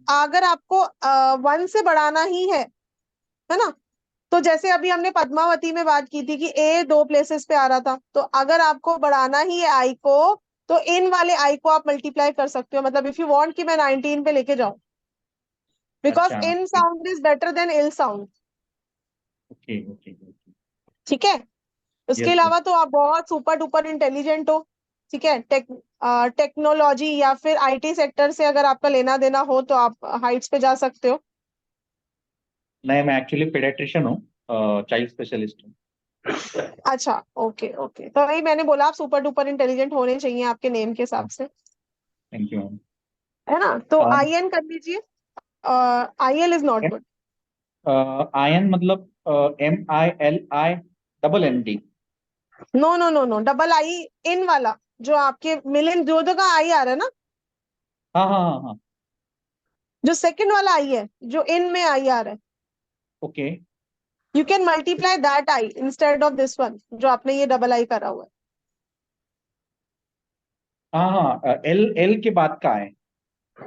अगर आपको वन से बढ़ाना ही है ना, तो जैसे अभी हमने पद्मावती में बात की थी कि ए दो प्लेसेस पे आ रहा था, तो अगर आपको बढ़ाना ही है आई को, तो इन वाले आई को आप मल्टीप्लाई कर सकते हो। मतलब इफ यू वांट कि मैं 19 पे लेके जाऊं, बिकॉज अच्छा। In sound is better than ill sound. Okay okay okay. ठीक है, उसके यस। अलावा तो आप बहुत सुपर डुपर इंटेलिजेंट हो। ठीक है, टेक्नोलॉजी या फिर आईटी सेक्टर से अगर आपका लेना देना हो तो आप हाइट्स पे जा सकते हो। नहीं, मैं एक्चुअली पेडियाट्रिशियन हूँ, चाइल्ड स्पेशलिस्ट हूँ। अच्छा, ओके ओके, तो वही मैंने बोला, आप सुपर डुपर इंटेलिजेंट होने चाहिए आपके नेम के हिसाब से, थैंक यू मैम। है ना? तो आईएन कर लीजिए। IL is not good. आयन मतलब MILI double ND। No no no no, double I in वाला, जो आपके मिलिंद जो का आई आ रहा है ना, हाँ हाँ हाँ हाँ। जो सेकंड वाला आई है, जो इन में आई आ रहा है, okay. You can multiply that I instead of this one, जो आपने ये डबल आई करा हुआ है। हाँ हाँ, L के बाद का है।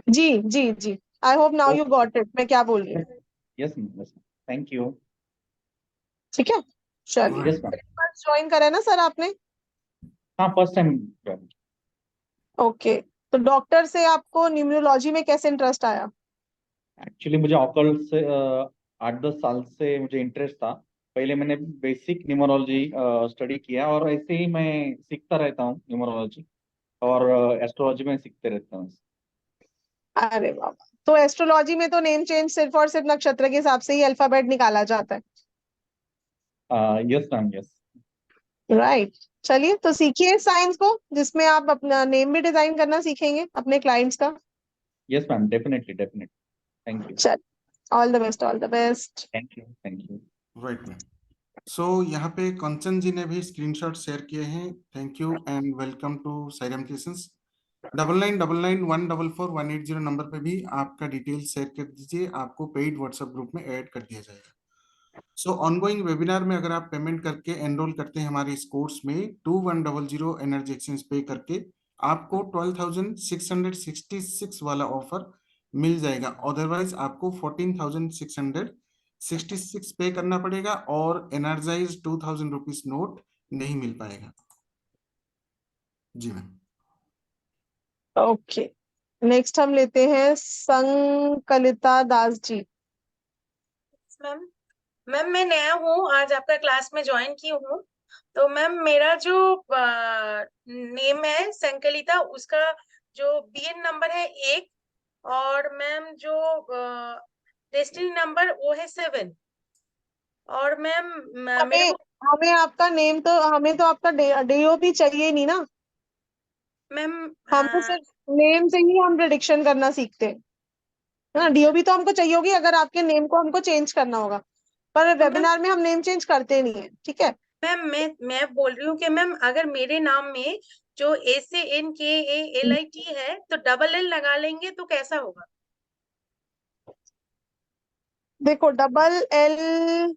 जी जी जी, I hope now you got it मैं क्या बोल रही हूँ। Yes ma'am, yes ma'am, thank you. ठीक है, चलिए। Yes ma'am. ज्वाइन करा है ना सर आपने? हाँ, फर्स्ट टाइम। ओके, तो डॉक्टर से आपको न्यूमरोलॉजी में कैसे इंटरेस्ट आया? एक्चुअली मुझे ऑकल्ट से 8-10 साल से मुझे इंटरेस्ट था। पहले मैंने बेसिक न्यूमरोलॉजी स्टडी किया, और ऐसे ही मैं सीखता रहता हूँ न्यूमरोलॉजी, और एस्ट्रोलॉजी में सीखते रहता हूँ। अरे बाबा, तो एस्ट्रोलॉजी में तो नेम चेंज सिर्फ और सिर्फ नक्षत्र के हिसाब से ही अल्फाबेट निकाला जाता है, यस मैम, यस। राइट? चलिए, तो सीखिए साइंस को, जिसमें आप अपना नेम भी डिजाइन करना सीखेंगे अपने क्लाइंट्स का। Yes ma'am, definitely definitely, thank you. चल, all the best, all the best. Thank you, thank you. Right ma'am. So यहाँ पे कंचन जी ने भी स्क्रीनशॉट शेयर किए हैं। Thank you and welcome to Sairam creations. 9999144180 number पे भी आपका डिटेल शेयर कर दीजिए, आपको पेड व्हाट्सएप ग्रुप में ऐड कर दिया जाएगा। सो ऑनगोइंग वेबिनार में अगर आप पेमेंट करके एनरोल करते हैं हमारे इस कोर्स में 2100 एनर्जी एक्सचेंज पे करके, आपको 12,666 वाला ऑफर मिल जाएगा। अदरवाइज आपको 14,666 पे करना पड़ेगा और एनर्जाइज 2,000 रुपीज नोट नहीं मिल पाएगा। जी मैम। ओके, नेक्स्ट हम लेते हैं संकलिता दास जी। मैम मैम मैं नया हूँ, आज आपका क्लास में ज्वाइन की हूँ। तो मैम मेरा जो नेम है संकलिता, उसका जो BN नंबर है 1, और मैम जो डेस्टिनी नंबर वो है 7। और मैम मेरे हमें को हमें आपका नेम तो, हमें तो आपका DOP चाहिए नहीं ना, मैम हम तो सिर्फ नेम से ही हम प्रिडिक्शन करना सीखते हैं ना। DOP तो हमको चाहिए होगी अगर आपके नेम को हमको चेंज करना होगा, पर वेबिनार में हम नेम चेंज करते नहीं है, ठीक है? मैम मैं बोल रही हूँ कि मैम अगर मेरे नाम में जो SANKALIT है तो डबल L लगा लेंगे तो कैसा होगा? देखो, डबल L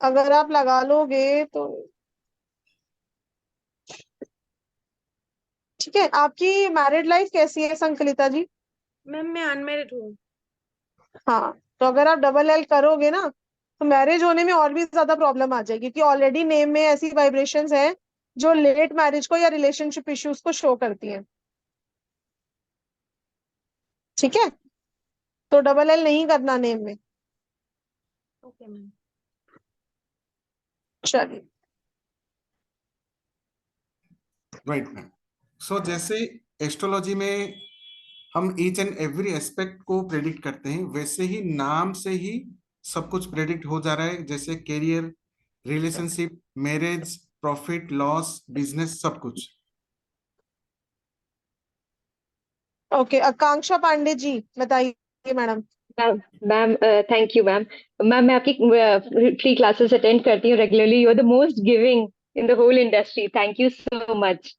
अगर आप लगा लोगे तो ठीक है। आपकी मैरिड लाइफ कैसी है संकलिता जी? मैम मैं अनमेरिड हूँ। हाँ, तो अगर आप डबल L करोगे ना, तो मैरिज होने में और भी ज्यादा प्रॉब्लम आ जाएगी, क्योंकि ऑलरेडी नेम में ऐसी वाइब्रेशंस हैं जो लेट मैरिज को या रिलेशनशिप इश्यूज को शो करती हैं, ठीक है? तो डबल L नहीं करना नेम में। Okay ma'am. चलिए, राइट मैम। सो जैसे एस्ट्रोलॉजी में हम ईच एंड एवरी एस्पेक्ट को प्रेडिक्ट करते हैं, वैसे ही नाम से ही सब कुछ प्रेडिक्ट हो जा रहा है, जैसे career, relationship, marriage, profit loss, business, सब कुछ। ओके, आकांक्षा पांडे जी बताइए madam. Ma'am thank you ma'am. Ma'am मैं आपकी फ्री क्लासेस अटेंड करती हूँ regularly. You are the most giving in the whole industry, thank you so much.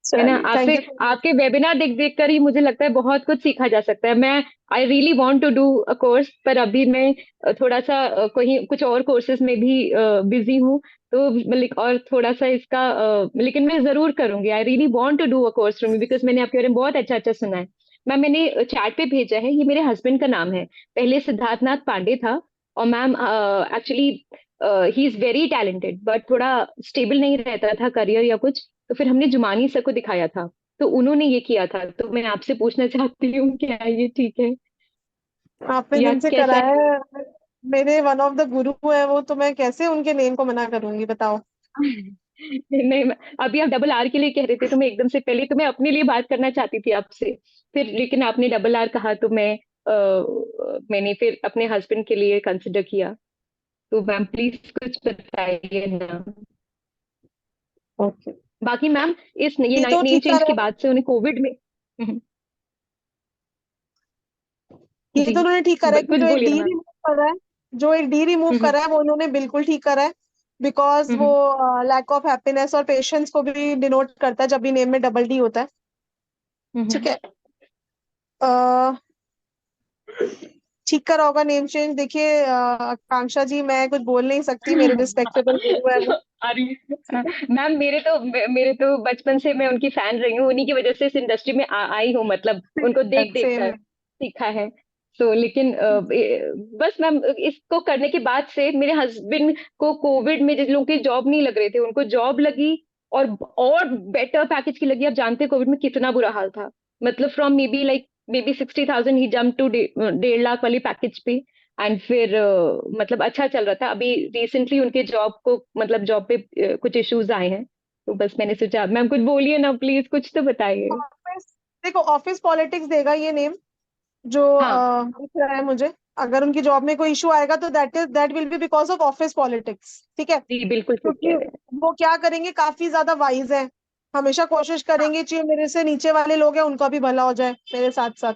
है ना, आपसे आपके वेबिनार देख देख कर ही मुझे लगता है बहुत कुछ सीखा जा सकता है। मैं I really want to do a course, पर अभी मैं थोड़ा सा कहीं कुछ और कोर्सेज में भी बिजी हूँ, तो और थोड़ा सा इसका लेकिन मैं जरूर करूंगी। I really want to do a course from you, because मैंने आपके बारे में बहुत अच्छा अच्छा सुना है। मैम मैंने चैट पे भेजा है, ये मेरे हस्बैंड का नाम है, पहले सिद्धार्थ नाथ पांडे था। और ma'am actually he is very talented, but थोड़ा स्टेबल नहीं रहता था करियर या कुछ, तो फिर हमने जुमानी सर को दिखाया था, तो उन्होंने ये किया था। तो मैं आपसे पूछना चाहती हूँ क्या ये ठीक है आपने या जिनसे कैसा कराया है? है, मेरे वन ऑफ द गुरु है वो, तो मैं कैसे उनके नेम को मना करूंगी बताओ? नहीं अभी आप डबल आर के लिए कह रहे थे, तो मैं एकदम से पहले तो मैं अपने लिए बात करना चाहती थी आपसे, फिर लेकिन आपने डबल आर कहा तो मैंने फिर अपने हस्बैंड के लिए कंसिडर किया। तो मैम प्लीज कुछ बताइए ना। ओके, बाकी मैम ये ये तो नेम ठीक चेंज कर के बाद से उन्हें कोविड में ये जी तो उन्होंने ठीक करा है कि कुछ जो एक बोलिए डी ना मैम। रिमूव करा है, जो एक डी रिमूव हम्म करा है वो उन्होंने बिल्कुल ठीक करा है, बिकॉज वो लैक ऑफ हैप्पीनेस और पेशेंस को भी डिनोट करता है जब भी नेम में डबल डी होता है। ठीक है, अ, ठीक करा होगा नेम चेंज। देखिए आकांक्षा जी, मैं कुछ बोल नहीं सकती, मेरे रिस्पेक्टेबल गुरु है वो। अरे मैम, मेरे तो बचपन से मैं उनकी फैन रही हूँ, उन्हीं की वजह से इस इंडस्ट्री में आई हूँ, मतलब उनको देख देख सेम कर है। सीखा है। तो लेकिन बस मैम इसको करने के बाद से मेरे हस्बैंड को कोविड में जिन लोगों की जॉब नहीं लग रहे थे उनको जॉब लगी, और बेटर पैकेज की लगी। आप जानते हैं कोविड में कितना बुरा हाल था, मतलब फ्रॉम मे बी 60,000 ही जम्प टू 1.5 लाख वाली पैकेज पे। एंड फिर मतलब अच्छा चल रहा था। अभी रिसेंटली उनके जॉब को मतलब जॉब पे कुछ इश्यूज आए हैं, तो बस मैंने सोचा मैम कुछ बोलिए ना प्लीज, कुछ तो बताइए। ऑफिस, देखो ऑफिस पॉलिटिक्स देगा ये नेम जो हाँ दिख रहा है मुझे। अगर उनकी जॉब में कोई इशू आएगा तो that will be because of office politics. ठीक है, जी बिल्कुल ठीक क्योंकि कह रहे हैं। वो क्या करेंगे, काफी ज्यादा वाइज है, हमेशा कोशिश करेंगे चाहिए मेरे से नीचे वाले लोग हैं उनका भी भला हो जाए मेरे साथ साथ।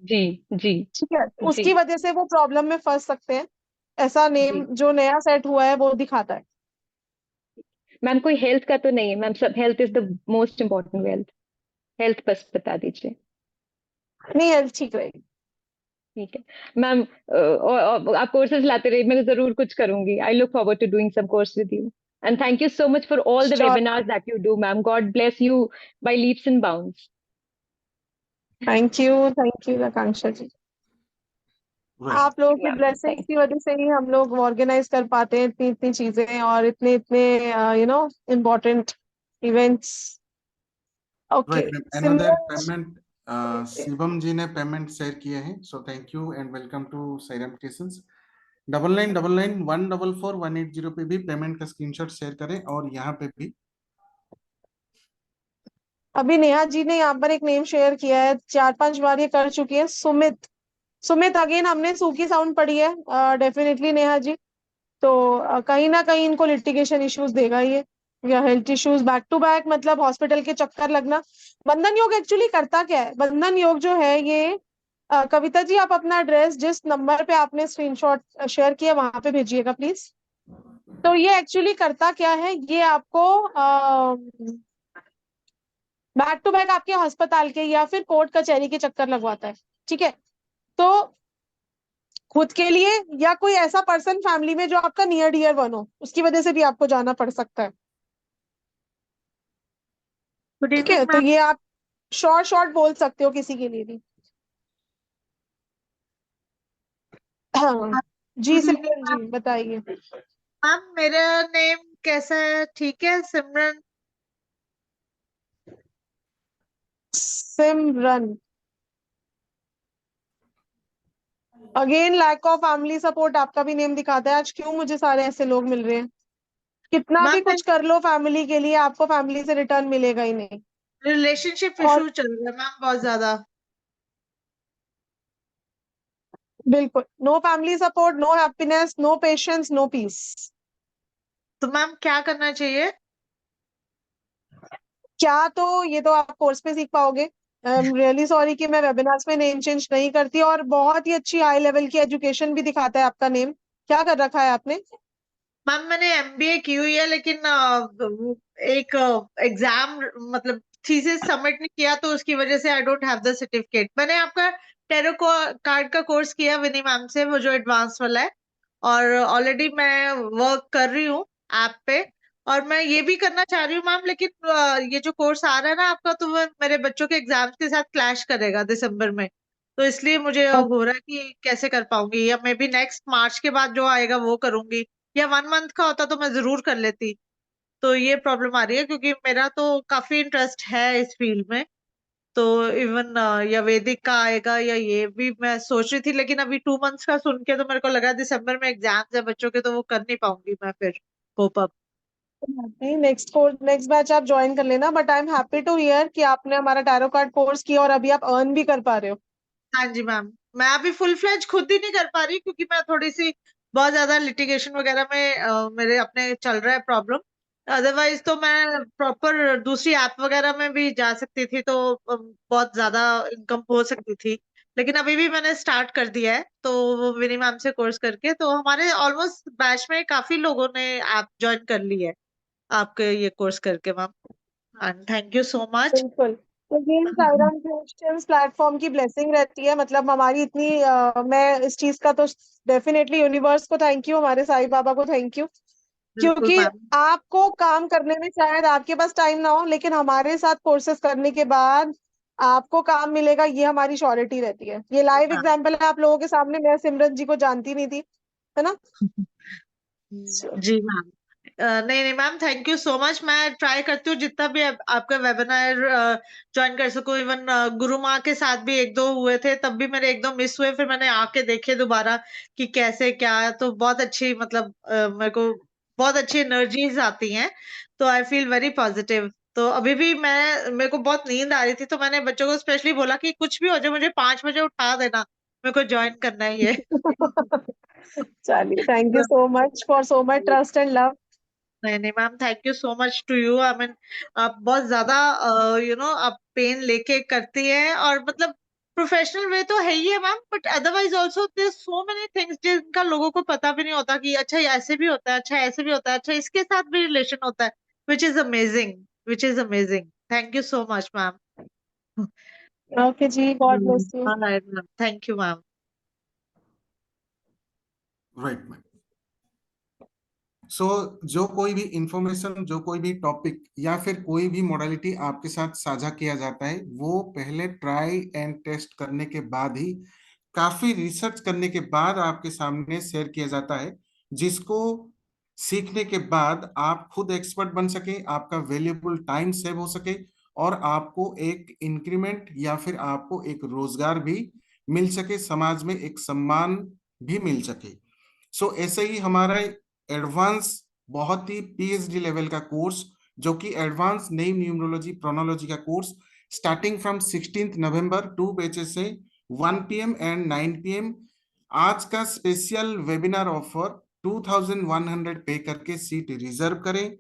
जी जी ठीक है, जी उसकी वजह से वो प्रॉब्लम में फंस सकते हैं। ऐसा नेम जी जो नया सेट हुआ है वो दिखाता है। मैम, कोई हेल्थ का तो नहीं है मैम? सब health is the most important, wealth, health बस बता दीजिए। नहीं, हेल्थ ठीक रहेगी। ठीक है मैम, और आप कोर्सेज लाते रहिए, मैं जरूर कुछ करूंगी। I look forward to doing some course with you, and thank you so much for all the sure, webinars that you do ma'am. God bless you by leaps and bounds. Thank you Akanksha ji. Right. आप लोगों की मैम ब्लेसिंग्स थैंक की वजह से ही हम लोग ऑर्गेनाइज कर पाते हैं इतनी इतनी चीजें और इतने इतने important events. Okay Right, ma'am. Another Simran, payment, Shivam ji ने पेमेंट शेयर किए हैं, so thank you and welcome to Sairam creations. 9999144180 पे भी पेमेंट का स्क्रीनशॉट शेयर करें और यहाँ पे भी। अभी नेहा जी ने यहाँ पर एक नेम शेयर किया है, 4-5 बार ये कर चुकी है, सुमित। सुमित अगेन हमने सूखी साउंड पढ़ी है, डेफिनेटली नेहा जी। तो कहीं ना कहीं इनको लिटिगेशन इश्यूज देगा ये, या health issues back to back, मतलब हॉस्पिटल के चक्कर लगना। बंधन योग एक्चुअली करता क्या है, बंधन योग जो है ये कविता जी आप अपना एड्रेस जिस नंबर पे आपने स्क्रीनशॉट शेयर किया वहां पे भेजिएगा प्लीज। तो ये एक्चुअली करता क्या है, ये आपको बैक टू बैक आपके अस्पताल के या फिर कोर्ट कचहरी के चक्कर लगवाता है। ठीक है, तो खुद के लिए या कोई ऐसा पर्सन फैमिली में जो आपका नियर डियर वन हो, उसकी वजह से भी आपको जाना पड़ सकता है। गुड ठीक है, इवनिंग तो मैम। ये आप शॉर्ट शॉर्ट बोल सकते हो किसी के लिए भी। हाँ जी, good evening Simran ji ma'am. बताइए। मैम मेरा नेम कैसा है, ठीक है? Simran. Simran, again lack of family support आपका भी नेम दिखाता है। आज क्यों मुझे सारे ऐसे लोग मिल रहे हैं, कितना भी मैम कुछ कर लो फैमिली के लिए आपको फैमिली से रिटर्न मिलेगा ही नहीं। रिलेशनशिप और इशू चल रहा है मैम बहुत ज्यादा। बिल्कुल no family support, no happiness, no patience, no peace. तो मैम क्या करना चाहिए? क्या, तो ये तो आप कोर्स में सीख पाओगे। आई एम रियली सॉरी कि मैं वेबिनार्स में नेम चेंज नहीं करती, और बहुत ही अच्छी हाई लेवल की एजुकेशन भी दिखाता है आपका नेम। क्या कर रखा है आपने? मैम मैंने एमबीए की हुई है, लेकिन एक एग्जाम मतलब थीसिस सबमिट नहीं किया, तो उसकी वजह से I don't have the certificate. मैंने आपका टेरो कार्ड का कोर्स किया विनी मैम से, वो जो एडवांस वाला है, और ऑलरेडी मैं वर्क कर रही हूँ ऐप पे। और मैं ये भी करना चाह रही हूँ मैम, लेकिन ये जो कोर्स आ रहा है ना आपका, तो वो मेरे बच्चों के एग्जाम्स के साथ क्लैश करेगा दिसंबर में। तो इसलिए मुझे हो रहा है कि कैसे कर पाऊंगी, या मे बी नेक्स्ट मार्च के बाद जो आएगा वो करूंगी, या 1 मंथ का होता तो मैं जरूर कर लेती। तो ये प्रॉब्लम आ रही है, क्योंकि मेरा तो काफी इंटरेस्ट है इस फील्ड में। तो इवन या वैदिक का आएगा या ये भी मैं सोच रही थी, लेकिन अभी 2 मंथ्स का सुन के तो मेरे को लगा दिसंबर में एग्जाम्स है बच्चों के, तो वो कर नहीं पाऊंगी मैं फिर कोप अप। नहीं, नेक्स्ट कोर्स नेक्स्ट बैच आप ज्वाइन कर लेना, but I am happy to hear कि आपने हमारा टैरो कार्ड कोर्स किया और अभी आप अर्न भी कर पा रहे हो। हाँ जी मैम। मैं अभी फुल फ्लेज खुद ही नहीं कर पा रही, क्योंकि मैं थोड़ी सी बहुत ज्यादा लिटिगेशन वगैरह में मेरे अपने चल रहा है प्रॉब्लम। अदरवाइज तो मैं प्रॉपर दूसरी ऐप वगैरह में भी जा सकती थी, तो बहुत ज्यादा इनकम हो सकती थी। लेकिन अभी भी मैंने स्टार्ट कर दिया है, तो वो विनी मैम से कोर्स करके, तो हमारे ऑलमोस्ट बैच में काफी लोगों ने ऐप ज्वाइन कर ली है आपके ये कोर्स करके ma'am, and thank you so much. बिल्कुल। तो ये सायरन क्रिएशंस प्लेटफॉर्म की ब्लेसिंग रहती है, मतलब हमारी इतनी मैं इस चीज का तो डेफिनेटली यूनिवर्स को थैंक यू, हमारे साईं बाबा को थैंक यू, बिल्कुल क्योंकि मैम। आपको काम करने में शायद आपके पास टाइम ना हो, लेकिन हमारे साथ कोर्सेज करने के बाद आपको काम मिलेगा, ये हमारी श्योरिटी रहती है। ये लाइव एग्जांपल है आप लोगों के सामने, मैं सिमरन जी को जानती नहीं थी, है ना। जी मैम। नहीं नहीं ma'am, thank you so much. मैं ट्राई करती हूँ जितना भी आपका वेबिनार ज्वाइन कर सकूँ। इवन गुरु माँ के साथ भी एक दो हुए थे, तब भी मेरे एक दो मिस हुए, फिर मैंने आके देखे दोबारा कि कैसे क्या है, तो बहुत अच्छी, मतलब मेरे को बहुत अच्छी एनर्जीज आती हैं, तो आई फील वेरी पॉजिटिव। तो अभी भी मेरे को बहुत नींद आ रही थी, तो मैंने बच्चों को स्पेशली बोला कि कुछ भी हो जाए मुझे 5 बजे उठा देना, मेरे को ज्वाइन करना है ये। चलिए, thank you so much for so much trust and love. नहीं नहीं ma'am, thank you so much to you. I mean आप बहुत ज्यादा आप पेन लेके करती हैं, और मतलब प्रोफेशनल वे तो है ही है ma'am, but otherwise also there so many things जिनका लोगों को पता भी नहीं होता कि अच्छा ये ऐसे भी होता है, अच्छा ऐसे भी होता है, अच्छा इसके साथ भी रिलेशन होता है, which is amazing, which is amazing. Thank you so much ma'am. Okay जी, God bless you. Ma'am, thank you ma'am. Right ma'am. So जो कोई भी इंफॉर्मेशन, जो कोई भी टॉपिक या फिर कोई भी मोडालिटी आपके साथ साझा किया जाता है, वो पहले ट्राई एंड टेस्ट करने के बाद ही, काफी रिसर्च करने के बाद आपके सामने शेयर किया जाता है, जिसको सीखने के बाद आप खुद एक्सपर्ट बन सके, आपका वैल्यूएबल टाइम सेव हो सके, और आपको एक इंक्रीमेंट या फिर आपको एक रोजगार भी मिल सके, समाज में एक सम्मान भी मिल सके। सो ऐसे ही हमारा एडवांस, बहुत ही पीएचडी लेवल का कोर्स, जो कि एडवांस नेम न्यूमरोलॉजी प्रोनोलॉजी का course, starting from 16 November 2 batches से 1 PM एंड 9 PM। आज का स्पेशल वेबिनार ऑफर 2100 पे करके सीट रिजर्व करें।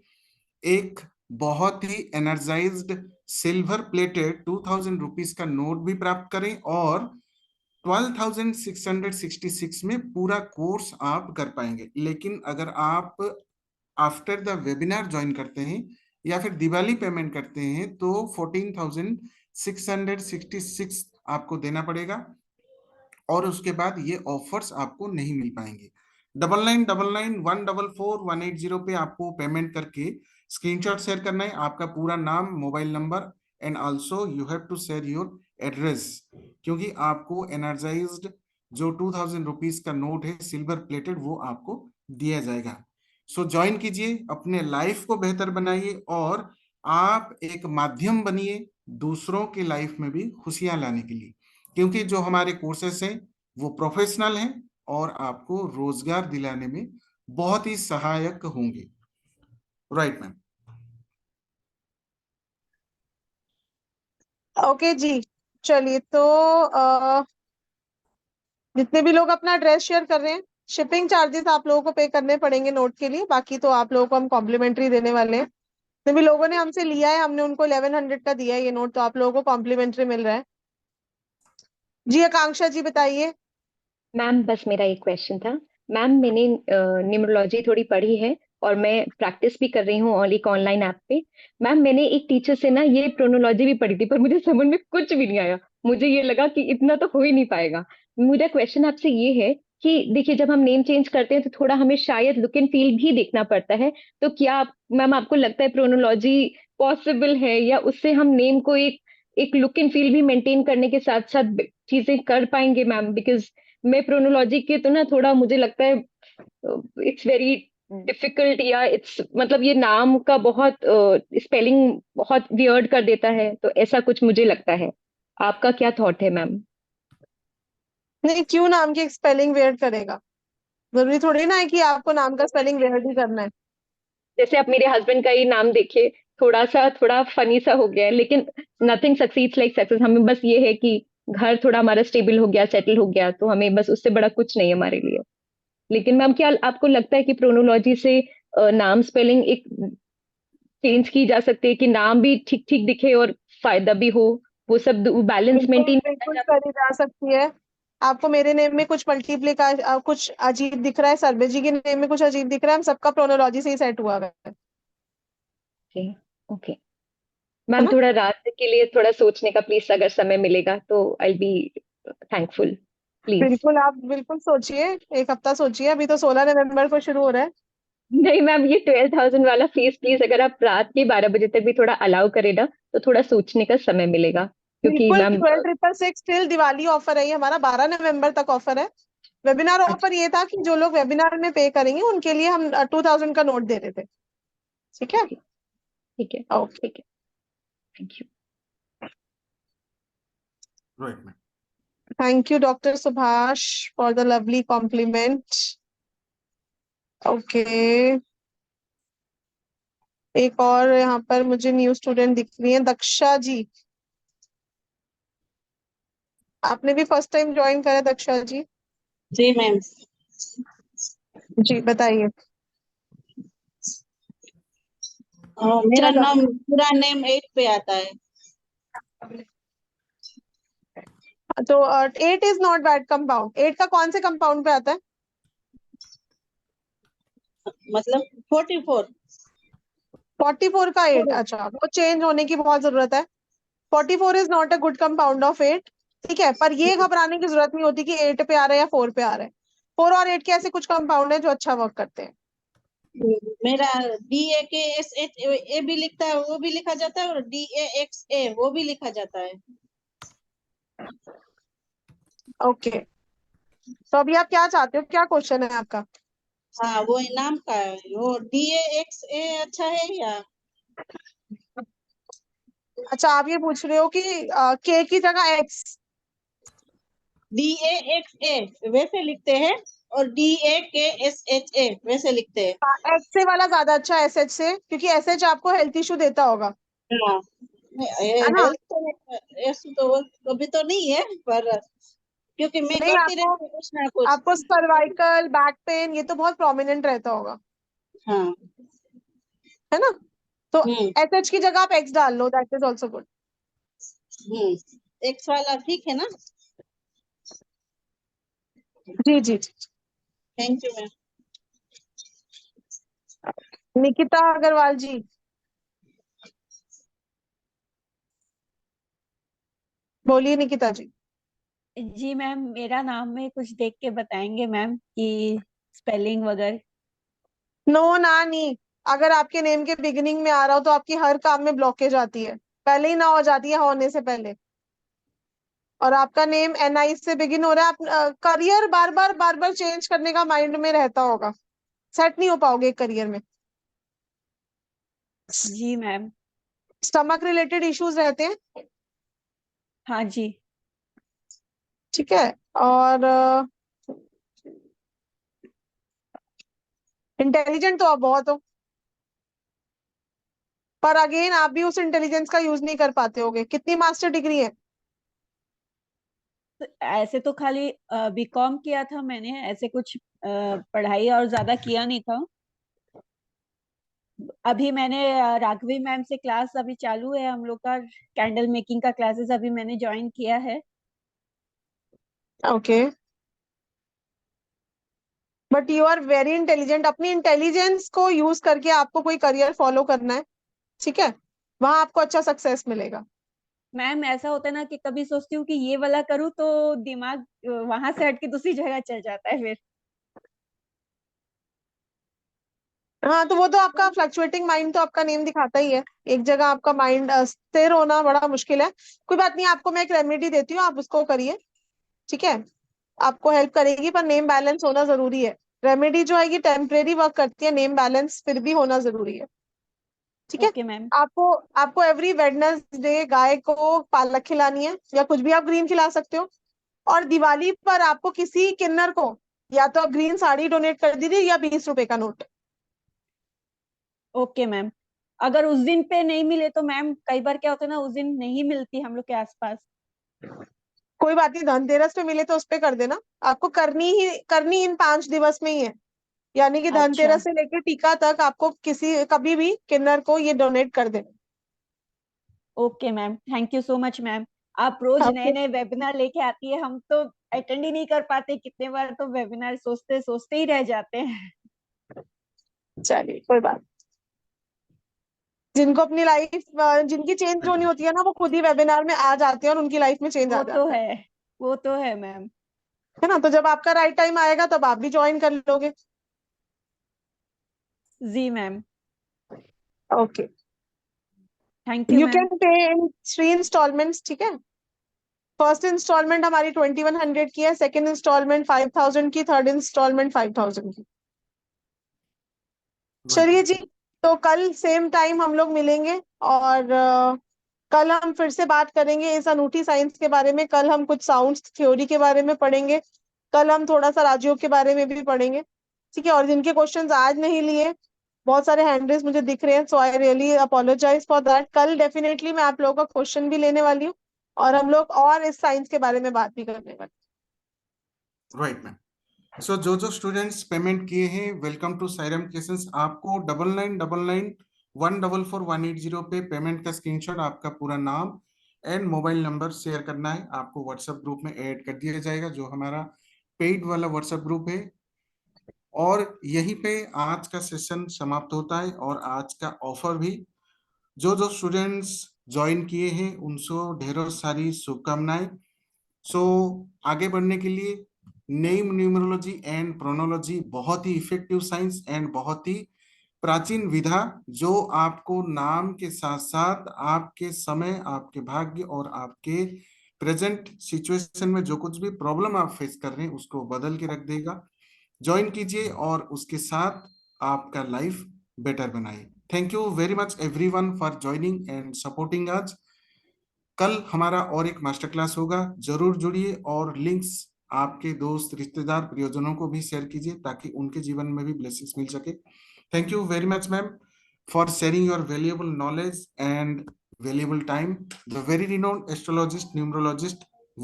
एक बहुत ही एनर्जाइज्ड सिल्वर प्लेटेड 2000 रुपीज का नोट भी प्राप्त करें, और 12,666 में पूरा कोर्स आप कर पाएंगे। लेकिन अगर आप आफ्टर द वेबिनार ज्वाइन करते हैं या फिर दिवाली पेमेंट करते हैं, तो 14,666 आपको देना पड़ेगा, और उसके बाद ये ऑफर्स आपको नहीं मिल पाएंगे। 9999144180 पे आपको पेमेंट करके स्क्रीनशॉट शेयर करना है, आपका पूरा नाम, mobile number, and also you have to share your address, क्योंकि आपको एनर्जाइज्ड जो 2000 रुपीज का नोट है सिल्वर प्लेटेड, वो आपको दिया जाएगा। सो ज्वाइन कीजिए, अपने लाइफ को बेहतर बनाइए, और आप एक माध्यम बनिए दूसरों की लाइफ में भी खुशियां लाने के लिए, क्योंकि जो हमारे कोर्सेस हैं वो प्रोफेशनल हैं और आपको रोजगार दिलाने में बहुत ही सहायक होंगे। Right ma'am. ओके जी, चलिए, तो जितने भी लोग अपना एड्रेस शेयर कर रहे हैं, शिपिंग चार्जेस आप लोगों को पे करने पड़ेंगे नोट के लिए, बाकी तो आप लोगों को हम कॉम्प्लीमेंट्री देने वाले हैं। जितने भी लोगों ने हमसे लिया है, हमने उनको 1100 का दिया है ये नोट, तो आप लोगों को कॉम्प्लीमेंट्री मिल रहा है। जी आकांक्षा जी बताइए। मैम बस मेरा एक क्वेश्चन था। मैम मैंने न्यूमरोलॉजी थोड़ी पढ़ी है और मैं प्रैक्टिस भी कर रही हूँ और एक ऑनलाइन ऐप पे। मैम मैंने एक टीचर से ना ये प्रोनोलॉजी भी पढ़ी थी, पर मुझे समझ में कुछ भी नहीं आया। मुझे ये लगा कि इतना तो हो ही नहीं पाएगा। मेरा क्वेश्चन आपसे ये है कि देखिए, जब हम नेम चेंज करते हैं तो थोड़ा हमें शायद लुक एंड फील भी देखना पड़ता है। तो क्या मैम आपको लगता है प्रोनोलॉजी पॉसिबल है, या उससे हम नेम को एक एक लुक एंड फील भी मेंटेन करने के साथ साथ चीजें कर पाएंगे मैम? बिकॉज मैं प्रोनोलॉजी के तो ना थोड़ा मुझे लगता है इट्स वेरी डिफिकल्ट, या इट्स मतलब ये नाम का बहुत स्पेलिंग बहुत वियर्ड कर देता है, तो ऐसा कुछ मुझे लगता है। आपका क्या थॉट है मैम? नहीं, क्यों नाम की स्पेलिंग वेयर करेगा? जरूरी थोड़ी ना है कि आपको नाम का स्पेलिंग वेयर ही करना है। जैसे आप मेरे हस्बैंड का ही नाम देखिए, थोड़ा फनी सा हो गया है, लेकिन नथिंग सक्सीड्स लाइक सक्सेस। हमें बस ये है कि घर थोड़ा हमारा स्टेबल हो गया, सेटल हो गया, तो हमें बस उससे बड़ा कुछ नहीं है हमारे लिए। लेकिन मैम क्या आपको लगता है कि प्रोनोलॉजी से नाम स्पेलिंग एक चेंज की जा सकती है कि नाम भी ठीक ठीक दिखे और फायदा भी हो? वो सब बैलेंस मेंटेन बिल्कुल करी जा सकती है। आपको मेरे नेम में कुछ मल्टीप्लिका कुछ अजीब दिख रहा है, सर्वे जी के नेम में कुछ अजीब दिख रहा है, हम सबका प्रोनोलॉजी से ही सेट हुआ है। ओके मैम, थोड़ा रात के लिए थोड़ा सोचने का प्लीज, अगर समय मिलेगा तो आई बी थैंकफुल प्लीज। बिल्कुल, आप बिल्कुल सोचिए, 1 हफ्ता सोचिए, अभी तो 16 नवंबर को शुरू हो रहा है। नहीं मैम, ये 12,000 वाला फीस प्लीज अगर आप रात के 12 बजे तक भी थोड़ा अलाउ करें ना, तो थोड़ा सोचने का समय मिलेगा, क्योंकि बिल्कुल, मैम 12,666 टिल दिवाली ऑफर है, ये हमारा 12 नवंबर तक ऑफर है। वेबिनार ऑफर ये था कि जो लोग वेबिनार में पे करेंगे उनके लिए हम 2,000 का नोट दे रहे थे। ठीक है, ठीक है, ओके, ठीक है, thank you. Rohit ma'am. Thank you doctor Subhash for the lovely complement. Okay, एक और यहाँ पर मुझे न्यू स्टूडेंट दिख रही है, दक्षा जी। आपने भी फर्स्ट टाइम ज्वाइन करा दक्षा जी? जी मैम। जी बताइए। मेरा क्या नाम पूरा नेम 8 पे आता है। तो 8 इज नॉट बैड कंपाउंड। 8 का कौन से कंपाउंड पे आता है? मतलब 44। 44 का 8, अच्छा, वो चेंज होने की बहुत जरूरत है। 44 is not a good compound of 8। ठीक है, पर ये घबराने की जरूरत नहीं होती कि 8 पे आ रहा है या 4 पे आ रहा है। 4 और 8 के ऐसे कुछ कंपाउंड है जो अच्छा वर्क करते हैं। मेरा DAKSH ए भी लिखता है, वो भी लिखा जाता है, और DAXA वो भी लिखा जाता है। ओके, तो अभी आप क्या चाहते हो, क्या क्वेश्चन है आपका? हाँ, वो नाम का है, वो DAXA अच्छा है या? अच्छा, आप ये पूछ रहे हो कि के की जगह एक्स? DAXA वैसे लिखते हैं, और DAKSHA वैसे लिखते हैं। एक्स से वाला ज्यादा अच्छा है एसएच से, क्योंकि एसएच आपको हेल्थ इशू देता होगा, हाँ, है ना? ऐसे तो कभी तो नहीं है, पर क्योंकि मैं नहीं, करती आपको रहती हूँ कुछ ना कुछ। आपको सर्वाइकल, बैक पेन, ये तो बहुत प्रोमिनेंट रहता होगा, हाँ। है ना? तो हम्म एसएच की जगह आप एक्स डाल लो, that is also good. X वाला ठीक है ना? जी जी जी। Thank you ma'am. Nikita Agarwal ji. बोलिए निकिता जी। जी मैम, मेरा नाम में कुछ देख के बताएंगे मैम कि स्पेलिंग वगैरह? नो ना नी, अगर आपके नेम के बिगिनिंग में आ रहा हो तो आपकी हर काम में ब्लॉकेज आती है, पहले ही ना हो जाती है होने से पहले। और आपका नेम NI से बिगिन हो रहा है, आप करियर बार बार चेंज करने का माइंड में रहता होगा, सेट नहीं हो पाओगे करियर में। जी मैम। स्टमक रिलेटेड इश्यूज रहते हैं? हाँ जी। ठीक है, और इंटेलिजेंट तो आप बहुत हो, पर अगेन आप भी उस इंटेलिजेंस का यूज नहीं कर पाते होगे। कितनी मास्टर डिग्री है? तो ऐसे तो खाली बीकॉम किया था मैंने, ऐसे कुछ पढ़ाई और ज्यादा किया नहीं था। अभी मैंने राघवी मैम से क्लास अभी चालू है हम लोग का, कैंडल मेकिंग का क्लासेस अभी मैंने ज्वाइन किया है। Okay, but you are very intelligent. अपनी इंटेलिजेंस को यूज करके आपको कोई करियर फॉलो करना है, ठीक है, वहां आपको अच्छा सक्सेस मिलेगा। मैम ऐसा होता है ना कि कभी सोचती हूँ कि ये वाला करूँ तो दिमाग वहां से हट के दूसरी जगह चल जाता है फिर। हाँ, तो वो तो आपका फ्लक्चुएटिंग माइंड तो आपका नेम दिखाता ही है, एक जगह आपका माइंड स्थिर होना बड़ा मुश्किल है। कोई बात नहीं, आपको मैं एक रेमेडी देती हूँ, आप उसको करिए, ठीक है, आपको हेल्प करेगी, पर नेम बैलेंस होना जरूरी है। रेमेडी जो है ये टेम्परेरी वर्क करती है, नेम बैलेंस फिर भी होना जरूरी है, ठीक है। Okay ma'am. आपको आपको एवरी वेडनेसडे गाय को पालक खिलानी है, या कुछ भी आप ग्रीन खिला सकते हो। और दिवाली पर आपको किसी किन्नर को या तो ग्रीन साड़ी डोनेट कर दीजिए या 20 रुपए का नोट। Okay ma'am. अगर उस दिन पे नहीं मिले तो मैम, कई बार क्या होता है ना, उस दिन नहीं मिलती हम लोग के आसपास। कोई बात नहीं, धनतेरस पे मिले तो उस पे कर देना। आपको करनी इन 5 दिवस में ही है, यानी कि अच्छा। धनतेरस से लेकर टीका तक आपको किसी कभी भी किन्नर को ये डोनेट कर देना। Okay ma'am, thank you so much ma'am. आप रोज आपके- नए नए वेबिनार लेके आती है, हम तो अटेंड ही नहीं कर पाते, कितने बार तो वेबिनार सोचते सोचते ही रह जाते हैं। चलिए कोई बात। जिनको अपनी लाइफ जिनकी चेंज होनी होती है ना, वो खुद ही वेबिनार में आ जाते हैं और उनकी लाइफ में चेंज आ वो जाता तो है, वो तो है मैम। है ना। तो जब आपका राइट टाइम आएगा तब आप भी ज्वाइन कर लोगे। जी ma'am, okay, thank you you ma'am. Can pay in 3 installments, ठीक है। फर्स्ट इंस्टॉलमेंट हमारी 2100 की है, सेकंड इंस्टॉलमेंट 5000 की, थर्ड इंस्टॉलमेंट 5000 की। चलिए जी, तो कल सेम टाइम हम लोग मिलेंगे और कल हम फिर से बात करेंगे इस अनूठी साइंस के बारे में। कल हम कुछ साउंड्स थ्योरी के बारे में पढ़ेंगे, कल हम थोड़ा सा राजयोग के बारे में भी पढ़ेंगे, ठीक है। और जिनके क्वेश्चंस आज नहीं लिए, बहुत सारे हैंड रेज मुझे दिख रहे हैं, so I really apologise for that. कल डेफिनेटली मैं आप लोगों का क्वेश्चन भी लेने वाली हूँ और हम लोग और इस साइंस के बारे में बात भी करने वाले। Right ma'am. सो जो स्टूडेंट्स पेमेंट किए हैं, वेलकम टू साइरम क्लासेस। आपको 9999144180 पे पेमेंट का स्क्रीनशॉट, आपका पूरा नाम एंड मोबाइल नंबर शेयर करना है। आपको व्हाट्सएप ग्रुप में ऐड कर दिया जाएगा, जो हमारा पेड वाला व्हाट्सएप ग्रुप है। और यहीं पे आज का सेशन समाप्त होता है और आज का ऑफर भी। जो स्टूडेंट्स ज्वाइन किए हैं उनको ढेरों सारी शुभकामनाएं। सो आगे बढ़ने के लिए नेम न्यूमरोलॉजी एंड प्रोनोलॉजी बहुत ही इफेक्टिव साइंस एंड बहुत ही प्राचीन विधा, जो आपको नाम के साथ साथ आपके समय, आपके भाग्य और आपके प्रेजेंट सिचुएशन में जो कुछ भी प्रॉब्लम आप फेस कर रहे हैं उसको बदल के रख देगा। ज्वाइन कीजिए और उसके साथ आपका लाइफ बेटर बनाइए। Thank you very much everyone for joining and supporting us. कल हमारा और एक मास्टर क्लास होगा, जरूर जुड़िए और लिंक्स आपके दोस्त, रिश्तेदार, प्रियजनों को भी शेयर कीजिए ताकि उनके जीवन में भी ब्लेसिंग्स मिल सके। Thank you very much ma'am for sharing your valuable knowledge and valuable time. The very renowned astrologist, numerologist,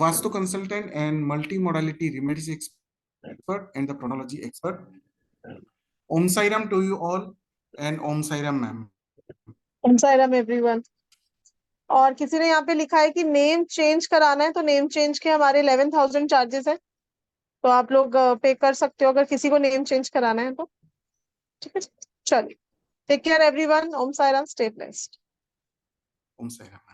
Vastu consultant and multi-modality remedies expert and the chronology expert. Om Sai Ram to you all and Om Sai Ram ma'am. Om Sai Ram everyone. और किसी ने यहाँ पे लिखा है कि नेम चेंज कराना है, तो नेम चेंज के हमारे 11,000 चार्जेस है, तो आप लोग पे कर सकते हो अगर किसी को नेम चेंज कराना है तो, ठीक है। चलिए, take care everyone. Om Sai Ram, stay blessed. Om Sai Ram.